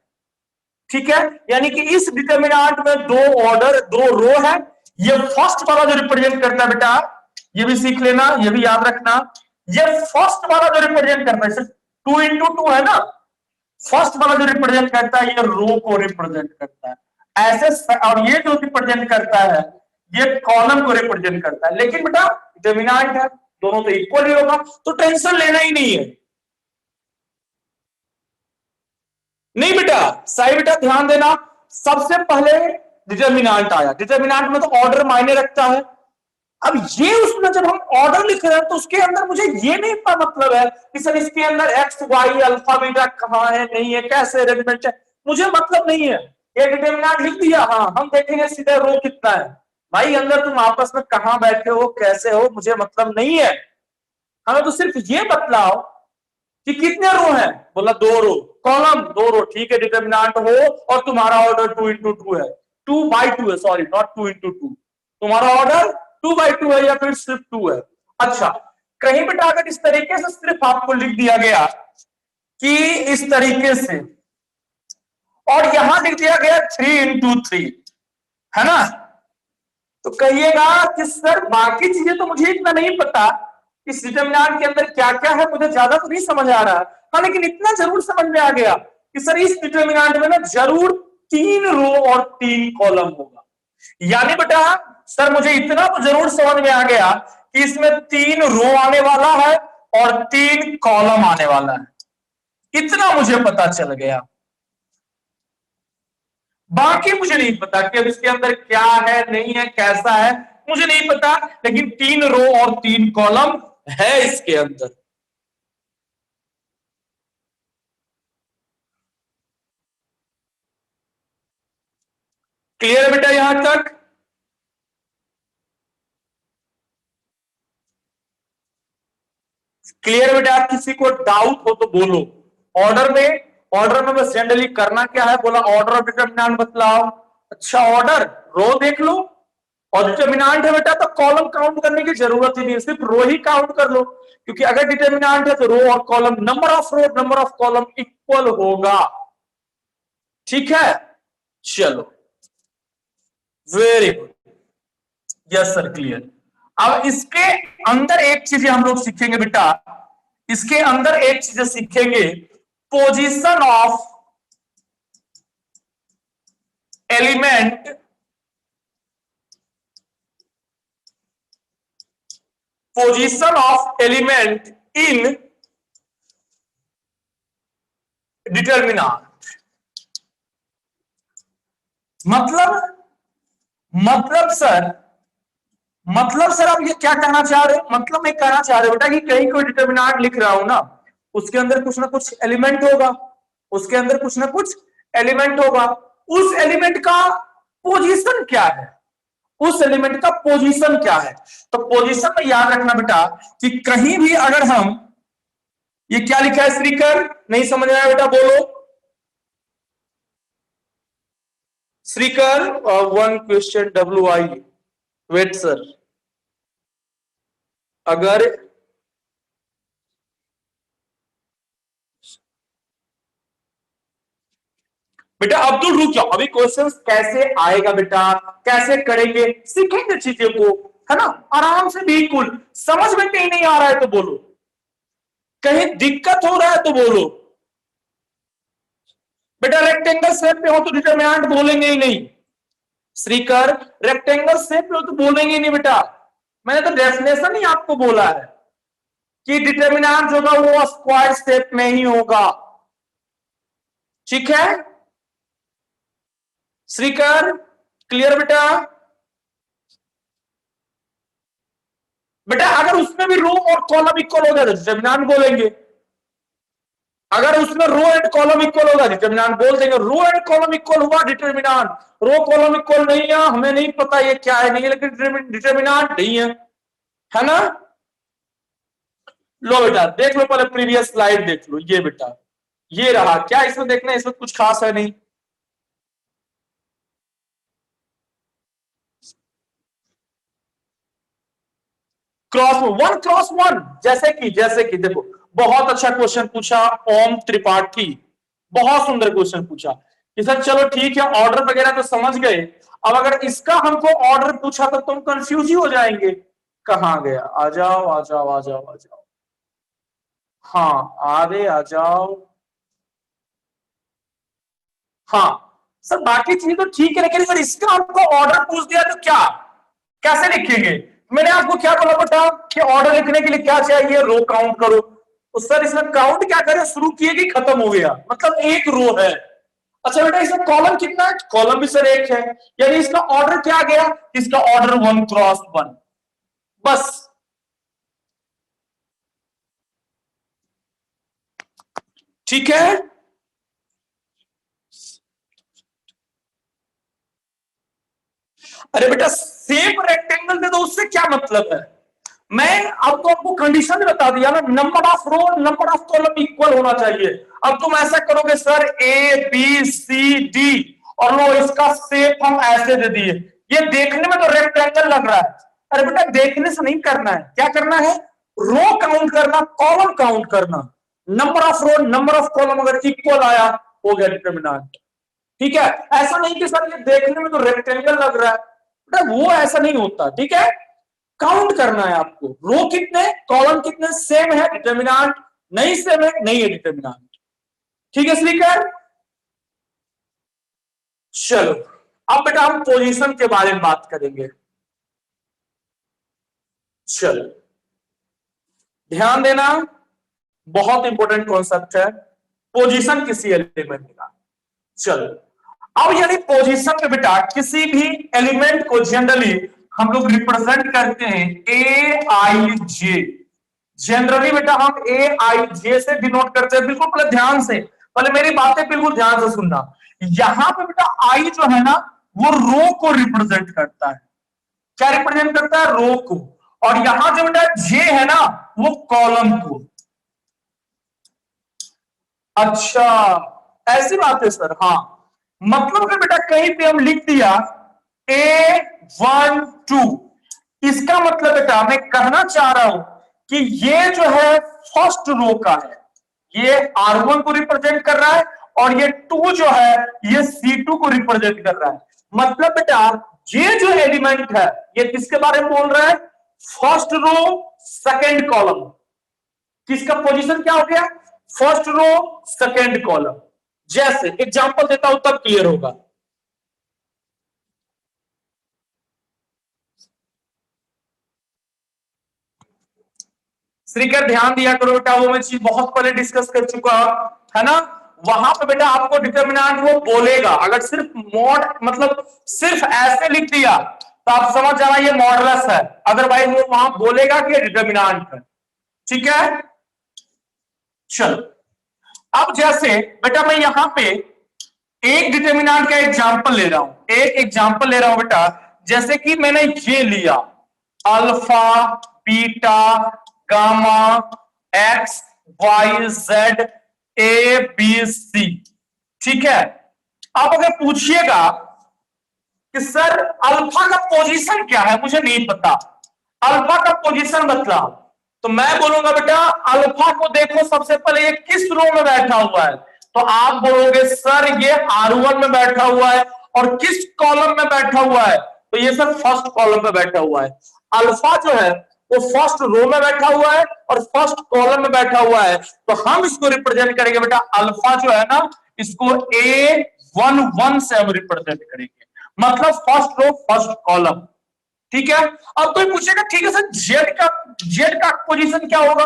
ठीक है। यानी कि इस डिटर्मिनेंट में 2 ऑर्डर 2 रो है। ये फर्स्ट वाला जो रिप्रेजेंट करता है बेटा, ये भी सीख लेना, ये भी याद रखना, ये फर्स्ट वाला जो रिप्रेजेंट करता है, सिर्फ 2 × 2 है ना, फर्स्ट वाला जो रिप्रेजेंट करता है ये रो को रिप्रेजेंट करता है ऐसे, और ये जो रिप्रेजेंट करता है ये कॉलम को रिप्रेजेंट करता है। लेकिन बेटा डिटर्मिनेंट है, दोनों तो इक्वल ही होगा, तो टेंशन लेना ही नहीं है। नहीं बेटा सही, बेटा ध्यान देना, सबसे पहले डिटर्मिनेंट आया, डिटर्मिनेंट में तो ऑर्डर मायने रखता है। अब ये उसमें जब हम ऑर्डर लिख रहे हैं तो उसके अंदर मुझे ये नहीं मतलब है कि सर इसके अंदर एक्स वाई अल्फा बीटा कहां है, नहीं है, कैसे अरेंजमेंट है, मुझे मतलब नहीं है। ये डिटर्मिनेंट लिख दिया, हाँ हम देखेंगे सीधे रो कितना है, भाई अंदर तुम आपस में कहां बैठे हो कैसे हो मुझे मतलब नहीं है, हमें तो सिर्फ ये बतलाओ कि कितने रो हैं, बोला 2 रो, कॉलम 2 रो, ठीक है डिटर्मिनेंट हो, और तुम्हारा ऑर्डर 2 × 2 है, 2/2 है, सॉरी नॉट 2 × 2, तुम्हारा ऑर्डर 2/2 है या फिर सिर्फ 2 है। अच्छा कहीं बेटा अगर इस तरीके से सिर्फ आपको लिख दिया गया कि इस तरीके से, और यहां लिख दिया गया 3 × 3, है ना, तो कहिएगा कि सर बाकी चीजें तो मुझे इतना नहीं पता, इस डिटर्मिनेंट के अंदर क्या क्या है मुझे ज्यादा तो नहीं समझ आ रहा, हाँ लेकिन इतना जरूर समझ में आ गया कि सर इस डिटर्मिनेंट में ना जरूर 3 रो और 3 कॉलम होगा। यानी बेटा सर मुझे इतना तो जरूर समझ में आ गया कि इसमें 3 रो आने वाला है और 3 कॉलम आने वाला है, इतना मुझे पता चल गया। बाकी मुझे नहीं पता कि अब इसके अंदर क्या है नहीं है कैसा है, मुझे नहीं पता, लेकिन 3 रो और 3 कॉलम है इसके अंदर। क्लियर है बेटा यहां तक? क्लियर बेटा, किसी को डाउट हो तो बोलो। ऑर्डर में, ऑर्डर में बस जनरली करना क्या है, बोला ऑर्डर ऑफ डिटर्मिनेंट बतलाओ, अच्छा ऑर्डर रो देख लो, और डिटर्मिनेंट है बेटा तो कॉलम काउंट करने की जरूरत ही नहीं है, सिर्फ रो ही काउंट कर लो, क्योंकि अगर डिटर्मिनेंट है तो रो और column, number of row number of column equal होगा, ठीक है। चलो very good, yes sir clear. अब इसके अंदर एक चीज हम लोग सीखेंगे बेटा, इसके अंदर एक चीज सीखेंगे, position of element, position of element in determinant. मतलब सर, मतलब सर आप ये क्या कहना चाह रहे हो, मतलब मैं कहना चाह रहे हो बेटा कि कहीं कोई डिटर्मिनेंट लिख रहा हूं ना, उसके अंदर कुछ ना कुछ एलिमेंट होगा, उसके अंदर कुछ ना कुछ एलिमेंट होगा, उस एलिमेंट का पोजीशन क्या है, उस एलिमेंट का पोजीशन क्या है। तो पोजीशन में याद रखना बेटा कि कहीं भी अगर हम ये क्या लिखा है श्रीकर? नहीं समझ आया बेटा, बोलो। Shrikar, one question WI, wait sir. अगर बेटा अब्दुल रुक जाओ, अभी क्वेश्चंस कैसे आएगा बेटा, कैसे करेंगे, सीखेंगे चीजें को, है ना, आराम से। बिल्कुल समझ में कहीं नहीं आ रहा है तो बोलो, कहीं दिक्कत हो रहा है तो बोलो। बेटा रेक्टेंगल शेप में हो तो डिटरमिनेंट बोलेंगे ही नहीं। श्रीकर रेक्टेंगल शेप में हो तो बोलेंगे ही नहीं बेटा। मैंने तो डेफिनेशन ही आपको बोला है कि डिटरमिनेंट जो होगा वो स्क्वायर शेप में ही होगा। ठीक है श्रीकर, क्लियर बेटा? बेटा अगर उसमें भी रो और कॉलम इक्वल होगा तो डिटरमिनेंट बोलेंगे। अगर उसमें रो एंड कॉलम इक्वल होगा डिटरमिनेंट बोल देंगे। रो एंड कॉलम इक्वल हुआ डिटरमिनेंट, रो कॉलम इक्वल नहीं है, हमें नहीं पता ये क्या है नहीं है, लेकिन डिटरमिनेंट नहीं है ना। लो बेटा देख लो, पहले प्रीवियस स्लाइड देख लो। ये बेटा ये रहा, क्या इसमें देखना है? इसमें कुछ खास है नहीं। क्रॉस वन, जैसे कि देखो, बहुत अच्छा क्वेश्चन पूछा ओम त्रिपाठी, बहुत सुंदर क्वेश्चन पूछा कि सर चलो ठीक है ऑर्डर वगैरह तो समझ गए, अब अगर इसका हमको ऑर्डर पूछा तो तुम कंफ्यूज ही हो जाएंगे। कहां गया? आ जाओ आ जाओ आ जाओ आ जाओ, हाँ आगे आ जाओ। हाँ सर बाकी चीज तो ठीक है, लेकिन अगर इसका हमको ऑर्डर पूछ दिया तो क्या, कैसे लिखेंगे? मैंने आपको क्या बोला बेटा कि ऑर्डर लिखने के लिए क्या चाहिए? रो काउंट करो। तो सर इसमें काउंट क्या करें, शुरू किए कि खत्म हो गया, मतलब एक रो है। अच्छा बेटा इसमें कॉलम कितना है? कॉलम भी सर एक है, यानी इसका ऑर्डर क्या गया? इसका ऑर्डर 1 क्रॉस 1, बस। ठीक है अरे बेटा सेम रेक्टेंगल दे दो, उससे क्या मतलब है? मैं अब तो आपको कंडीशन बता दिया ना, number of row number of column equal होना चाहिए। अब तुम ऐसा करोगे सर ABCD और लो इसका शेप हम ऐसे दे दिए, ये देखने में तो रेक्टेंगल लग रहा है। अरे बेटा देखने से नहीं करना है, क्या करना है? रो काउंट करना, कॉलम काउंट करना। Number of row number of column अगर इक्वल आया हो गया डिटरमिनेंट। ठीक है, ऐसा नहीं कि सर ये देखने में तो रेक्टेंगल लग रहा है, बेटा वो ऐसा नहीं होता। ठीक है, काउंट करना है आपको, रो कितने कॉलम कितने, सेम है डिटरमिनेंट, नहीं सेम है नहीं है डिटरमिनेंट। ठीक है श्रीकर, चलो अब बेटा हम पोजीशन के बारे में बात करेंगे। चलो ध्यान देना, बहुत इंपॉर्टेंट कॉन्सेप्ट है पोजीशन किसी एलिमेंट का। चलो अब यानी पोजीशन में बेटा किसी भी एलिमेंट को जनरली हम लोग रिप्रेजेंट करते हैं AIJ। जनरली बेटा हम AIJ से डिनोट करते हैं। बिल्कुल पहले ध्यान से, पहले मेरी बातें बिल्कुल ध्यान से सुनना। यहां पे बेटा आई जो है ना वो रो को रिप्रेजेंट करता है। क्या रिप्रेजेंट करता है? रो को। और यहां जो बेटा जे है ना वो कॉलम को। अच्छा ऐसी बात है सर, हाँ। मतलब अगर बेटा कहीं पे हम लिख दिया A12, इसका मतलब बेटा मैं कहना चाह रहा हूं कि ये जो है फर्स्ट रो का है, ये R1 को रिप्रेजेंट कर रहा है, और ये 2 जो है ये C2 को रिप्रेजेंट कर रहा है। मतलब बेटा ये जो एलिमेंट है ये किसके बारे में बोल रहा है? First row second column. किसका पोजीशन क्या हो गया? First row second column. जैसे एग्जांपल देता हूं तब क्लियर होगा। श्रीकर ध्यान दिया करो बेटा, वो मैं चीज बहुत पहले डिस्कस कर चुका है ना। वहां पे बेटा आपको डिटरमिनेंट वो बोलेगा, अगर सिर्फ मॉड मतलब सिर्फ ऐसे लिख दिया तो आप समझ जाना ये मॉडुलस है, अदरवाइज वो वहां बोलेगा कि डिटरमिनेंट है। ठीक है चलो अब जैसे बेटा मैं यहां पे एक डिटरमिनेंट का एग्जांपल ले रहा हूं, एक एग्जांपल ले रहा हूं बेटा। जैसे कि मैंने ये लिया alpha beta gamma X Y Z A B C, ठीक है। अब अगर पूछिएगा कि सर अल्फा का पोजीशन क्या है, मुझे नहीं पता, अल्फा का पोजीशन बतला, तो मैं बोलूंगा बेटा अल्फा को देखो सबसे पहले ये किस रो में बैठा हुआ है, तो आप बोलोगे सर ये R1 में बैठा हुआ है, और किस कॉलम में बैठा हुआ है, तो ये सर फर्स्ट कॉलम में बैठा हुआ है। अल्फा जो है वो फर्स्ट रो में बैठा हुआ है और फर्स्ट कॉलम में बैठा हुआ है, तो हम इसको रिप्रेजेंट करेंगे बेटा अल्फा जो है ना, इसको A11 से हम रिप्रेजेंट करेंगे, मतलब फर्स्ट रो फर्स्ट कॉलम, ठीक है। अब कोई पूछेगा ठीक है सर जेड का पोजीशन क्या होगा,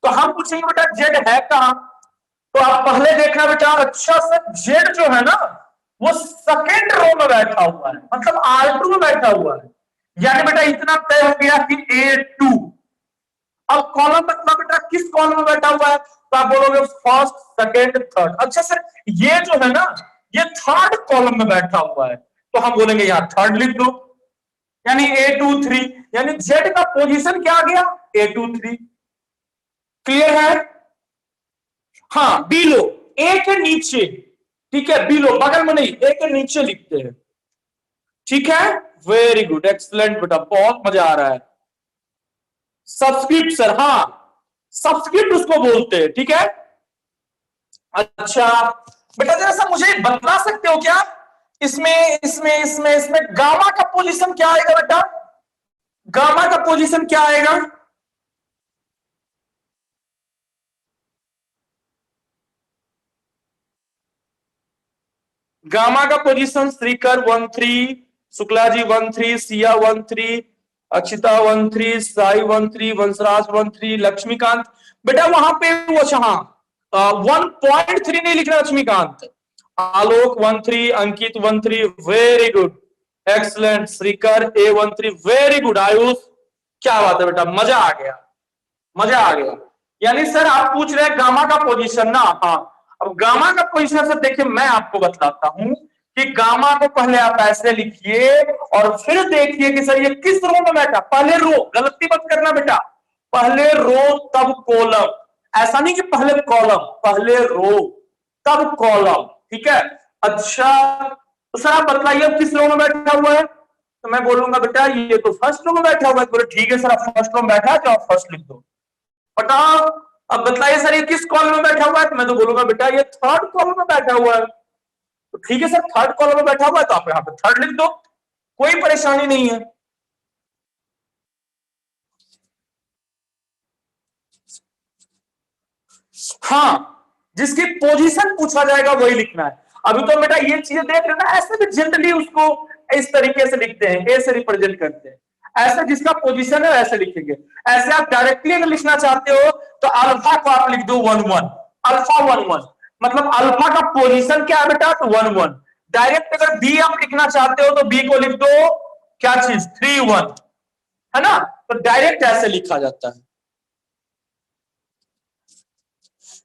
तो हम पूछेंगे बेटा जेड है कहां, तो आप पहले देखना बेटा, अच्छा सर जेड जो है ना वो सेकेंड रो में बैठा हुआ है, मतलब R2 में बैठा हुआ है, यानी बेटा इतना तय हो गया कि A2। अब कॉलम मतलब बेटा किस कॉलम में बैठा हुआ है, तो आप बोलोगे फर्स्ट सेकेंड थर्ड। अच्छा सर ये जो है ना ये थर्ड कॉलम में बैठा हुआ है, तो हम बोलेंगे यहां थर्ड लिख दो, यानी A23, यानी जेड का पोजीशन क्या आ गया A23। क्लियर है? हाँ बिलो, ए के नीचे, ठीक है, बिलो बगल में नहीं, ए के नीचे लिखते हैं, ठीक है। वेरी गुड, एक्सलेंट बेटा, बहुत मजा आ रहा है। सबस्क्रिप्ट सर, हाँ सबस्क्रिप्ट उसको बोलते हैं, ठीक है। अच्छा बेटा जरा सा मुझे बता सकते हो क्या, इसमें इसमें इसमें इसमें गामा का पोजीशन क्या आएगा बेटा, गामा का पोजीशन क्या आएगा? गामा का पोजीशन श्रीकर 13, शुक्ला जी 13, सिया 13, अक्षिता 13, साई 13, वंशराज 13, लक्ष्मीकांत, बेटा वहां पे वो अच्छा हाँ 1.3 नहीं लिखना Lakshmikant, Alok 13, Ankit 13, very good, excellent, Shrikar A13, very good, Ayush क्या बात है बेटा, मजा आ गया, मजा आ गया। यानी सर आप पूछ रहे हैं गामा का पोजीशन ना, हाँ अब गामा का पोजीशन सर देखिए मैं आपको बतलाता हूं कि गामा को पहले आप ऐसे लिखिए और फिर देखिए कि सर ये किस रो में बैठा, पहले रो, गलती मत करना बेटा, पहले रो तब कॉलम, ऐसा नहीं कि पहले कॉलम, पहले रो तब कॉलम, ठीक है। अच्छा तो सर आप बतलाइए किस रो में बैठा हुआ है, तो मैं बोलूंगा बेटा ये तो फर्स्ट रो में बैठा हुआ है, बोले ठीक है सर आप फर्स्ट रो में बैठा है तो आप फर्स्ट लिख दो। बताओ अब बतलाइए सर ये किस कॉलम में बैठा हुआ है, तो मैं तो बोलूंगा बेटा ये थर्ड कॉलम में बैठा हुआ है, तो ठीक है सर थर्ड कॉलम में बैठा हुआ है तो आप यहां पे थर्ड लिख दो, कोई परेशानी नहीं है। हाँ जिसकी पोजीशन पूछा जाएगा वही लिखना है। अभी तो बेटा ये चीजें देख लेना, ऐसे भी जनरली उसको इस तरीके से लिखते हैं, ए से रिप्रेजेंट करते हैं, ऐसे जिसका पोजीशन है वैसे लिखेंगे। ऐसे आप डायरेक्टली अगर लिखना चाहते हो तो अल्फा को आप लिख दो 11, अल्फा 11, मतलब अल्फा का पोजीशन क्या है बेटा, तो 11। डायरेक्ट अगर बी आप लिखना चाहते हो तो बी को लिख दो क्या चीज 31, है ना, तो डायरेक्ट ऐसे लिखा जाता है,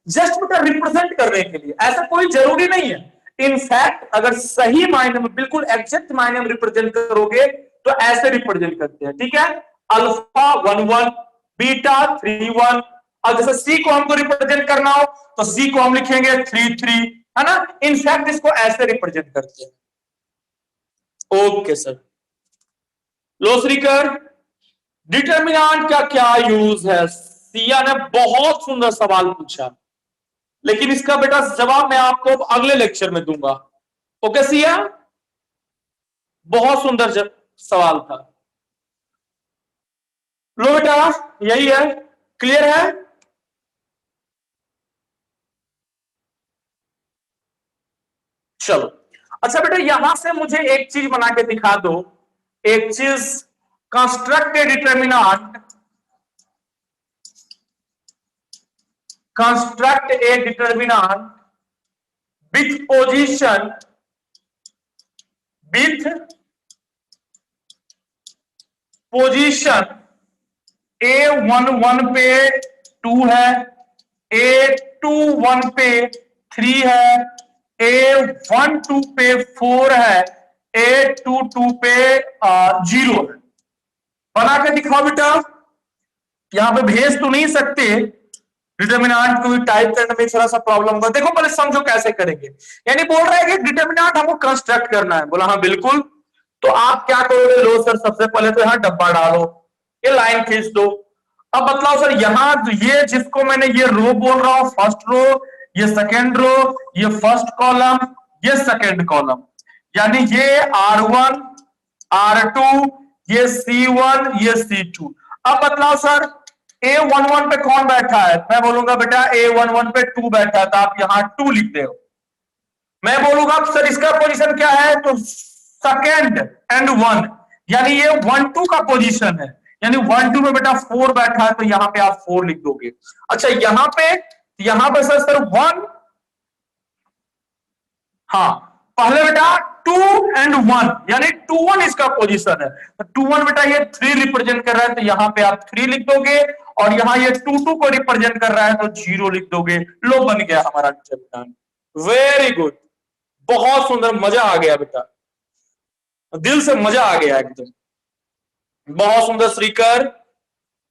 जस्ट बेटा रिप्रेजेंट करने के लिए, ऐसा कोई जरूरी नहीं है। इनफैक्ट अगर सही मायने में बिल्कुल एग्जैक्ट मायने में रिप्रेजेंट करोगे तो ऐसे रिप्रेजेंट करते हैं, ठीक है। अल्फा 11, बीटा 31, और जैसे सी को हमको रिप्रेजेंट करना हो तो सी को हम लिखेंगे 33, है ना। इनफैक्ट इसको ऐसे रिप्रेजेंट करते हैं। ओके सर, लो श्रीकर, डिटर्मिनेंट का क्या यूज है, सिया ने बहुत सुंदर सवाल पूछा, लेकिन इसका बेटा जवाब मैं आपको अगले लेक्चर में दूंगा। ओके सिया, बहुत सुंदर सवाल था। लो बेटा यही है, क्लियर है? चलो अच्छा बेटा यहां से मुझे एक चीज बना के दिखा दो, एक चीज, construct A determinant, construct A determinant with position, with position A11 पे 2 है, A21 पे 3 है, A12 पे 4 है, A22 पे 0 है। बना के दिखाओ बेटा, यहां पे भेज तो नहीं सकते डिटर्मिनेंट को भी टाइप करने में थोड़ा सा प्रॉब्लम होगा। देखो पहले समझो कैसे करेंगे। यानी बोल रहा है कि डिटर्मिनेंट हमको कंस्ट्रक्ट करना है। बोला हाँ बिल्कुल। तो आप क्या करोगे, लो सर सबसे पहले तो यहाँ डब्बा डालो, ये लाइन खींच दो। अब बतलाओ सर यहाँ ये जिसको मैंने ये रो बोल रहा हूं, फर्स्ट रो, ये सेकेंड रो, ये फर्स्ट कॉलम, ये सेकेंड कॉलम, यानी ये R1 R2, ये C1, ये C2। अब बतलाओ सर A11 पे कौन बैठा है? मैं बोलूंगा बेटा A11 पे 2 बैठा है, तो आप यहां 2 लिख दो। मैं बोलूंगा सर इसका पोजीशन क्या है, तो सेकेंड एंड 1, यानी ये 1-2 का पोजीशन है, यानी 1-2 में बेटा 4 बैठा है, तो यहां पे आप 4 लिख दोगे। अच्छा यहां पे सर 1, हाँ पहले बेटा 2 एंड 1, यानी 2-1 इसका पोजीशन है, तो 2-1 बेटा ये 3 रिप्रेजेंट कर रहा है, तो यहां पे आप 3 लिख दोगे, और यहां ये 2-2 को रिप्रेजेंट कर रहा है, तो 0 लिख दोगे। लो बन गया हमारा डिटरमिनेंट। वेरी गुड, बहुत सुंदर, मजा आ गया बेटा, दिल से मजा आ गया एकदम, बहुत सुंदर। श्रीकर,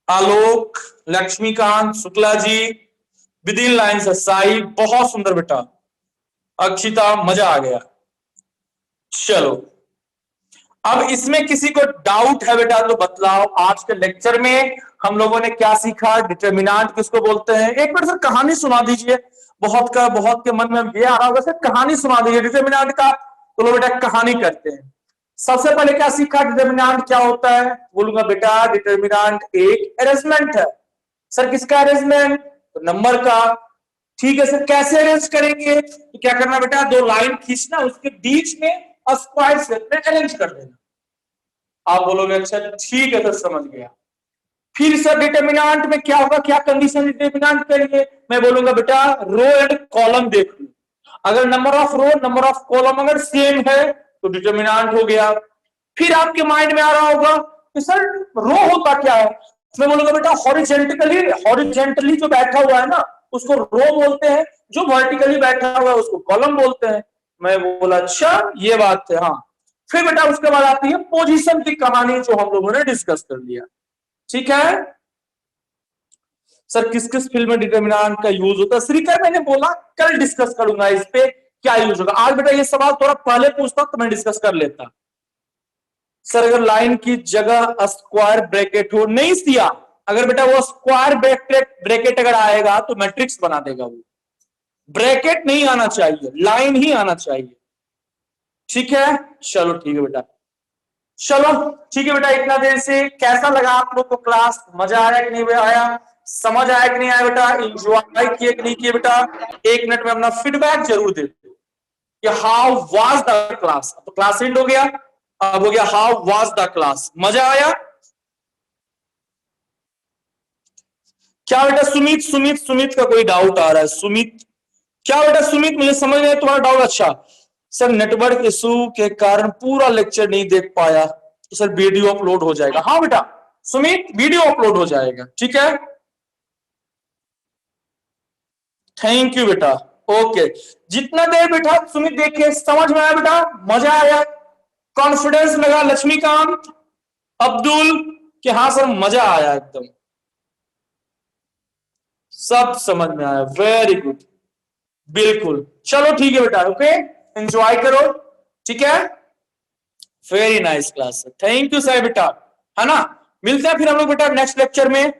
आलोक, Laxmikant, Shukla ji, with in line Sai, बहुत सुंदर बेटा। अक्षिता, मजा आ गया। चलो अब इसमें किसी को डाउट है बेटा तो बतलाओ। आज के लेक्चर में हम लोगों ने क्या सीखा, डिटरमिनेंट किसको बोलते हैं? एक मिनट सर कहानी सुना दीजिए, बहुत के मन में ये आ रहा होगा सर कहानी सुना दीजिए डिटरमिनेंट का। तो लो बेटा कहानी करते हैं। सबसे पहले क्या सीखा, डिटरमिनेंट क्या होता है? बोलूंगा बेटा डिटरमिनेंट एक अरेंजमेंट है। सर किसका अरेंजमेंट? तो नंबर का। ठीक है सर, कैसे अरेंज करेंगे? तो क्या करना बेटा, 2 लाइन खींचना, उसके बीच में स्क्वायर शेप में अरेंज कर देना। आप बोलोगे अच्छा ठीक है सर समझ गया। फिर सर डिटरमिनेंट में क्या होगा, क्या कंडीशन डिटरमिनेंट के लिए? मैं बोलूंगा बेटा रो एंड कॉलम देख लो, अगर number of row number of column अगर सेम है तो डिटरमिनेंट हो गया। फिर आपके माइंड में आ रहा होगा कि सर रो होता क्या है? मैं बोलूंगा बेटा हॉरिजेंटली जो बैठा हुआ है ना उसको रो बोलते हैं, जो वर्टिकली बैठा हुआ है उसको कॉलम बोलते हैं। मैं बोला अच्छा ये बात है, हाँ। फिर बेटा उसके बाद आती है पोजीशन की कहानी, जो हम लोगों ने डिस्कस कर लिया। ठीक है सर, किस किस फील्ड में डिटरमिनेंट का यूज होता है? श्रीकर मैंने बोला कल डिस्कस करूंगा इस पे क्या यूज होगा। आज बेटा ये सवाल थोड़ा पहले पूछता तो मैं डिस्कस कर लेता। सर अगर लाइन की जगह स्क्वायर ब्रैकेट हो, नहीं दिया, अगर बेटा वो स्क्वायर ब्रैकेट अगर आएगा तो मैट्रिक्स बना देगा वो, ब्रैकेट नहीं आना चाहिए, लाइन ही आना चाहिए। ठीक है चलो ठीक है बेटा, चलो ठीक है बेटा। इतना देर से कैसा लगा आप लोग को क्लास? मजा आया कि नहीं आया? समझ आया कि नहीं आया बेटा? एंजॉय किए कि नहीं किए बेटा? 1 मिनट में अपना फीडबैक जरूर दे दो कि हाउ वाज द क्लास। तो क्लास एंड हो गया, अब हो गया हाउ वाज द क्लास। मजा आया क्या बेटा? सुमित का कोई डाउट आ रहा है? सुमित क्या बेटा? सुमित मुझे समझ नहीं तुम्हारा डाउट। अच्छा सर नेटवर्क इशू के कारण पूरा लेक्चर नहीं देख पाया, तो सर वीडियो अपलोड हो जाएगा। हाँ बेटा सुमित वीडियो अपलोड हो जाएगा, ठीक है। थैंक यू बेटा, ओके। जितना देर बेटा सुमित देखिए समझ में आया बेटा? मजा आया, कॉन्फिडेंस लगा? लक्ष्मीकांत, अब्दुल कि हाँ सर मजा आया एकदम, सब समझ में आया, वेरी गुड, बिल्कुल। चलो ठीक है बेटा, ओके एंजॉय करो, ठीक है। Very nice class, thank you sir बेटा, है ना। मिलते हैं फिर हम लोग बेटा नेक्स्ट लेक्चर में।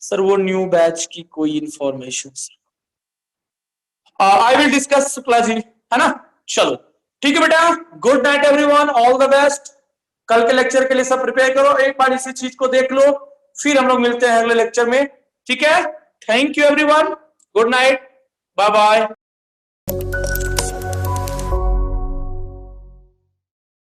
सर वो न्यू बैच की कोई information I will discuss Shukla ji, है ना। चलो ठीक है बेटा, good night everyone, all the best. कल के लेक्चर के लिए सब प्रिपेयर करो, एक बार इसी चीज को देख लो, फिर हम लोग मिलते हैं अगले लेक्चर में, ठीक है। Thank you everyone, good night, bye bye.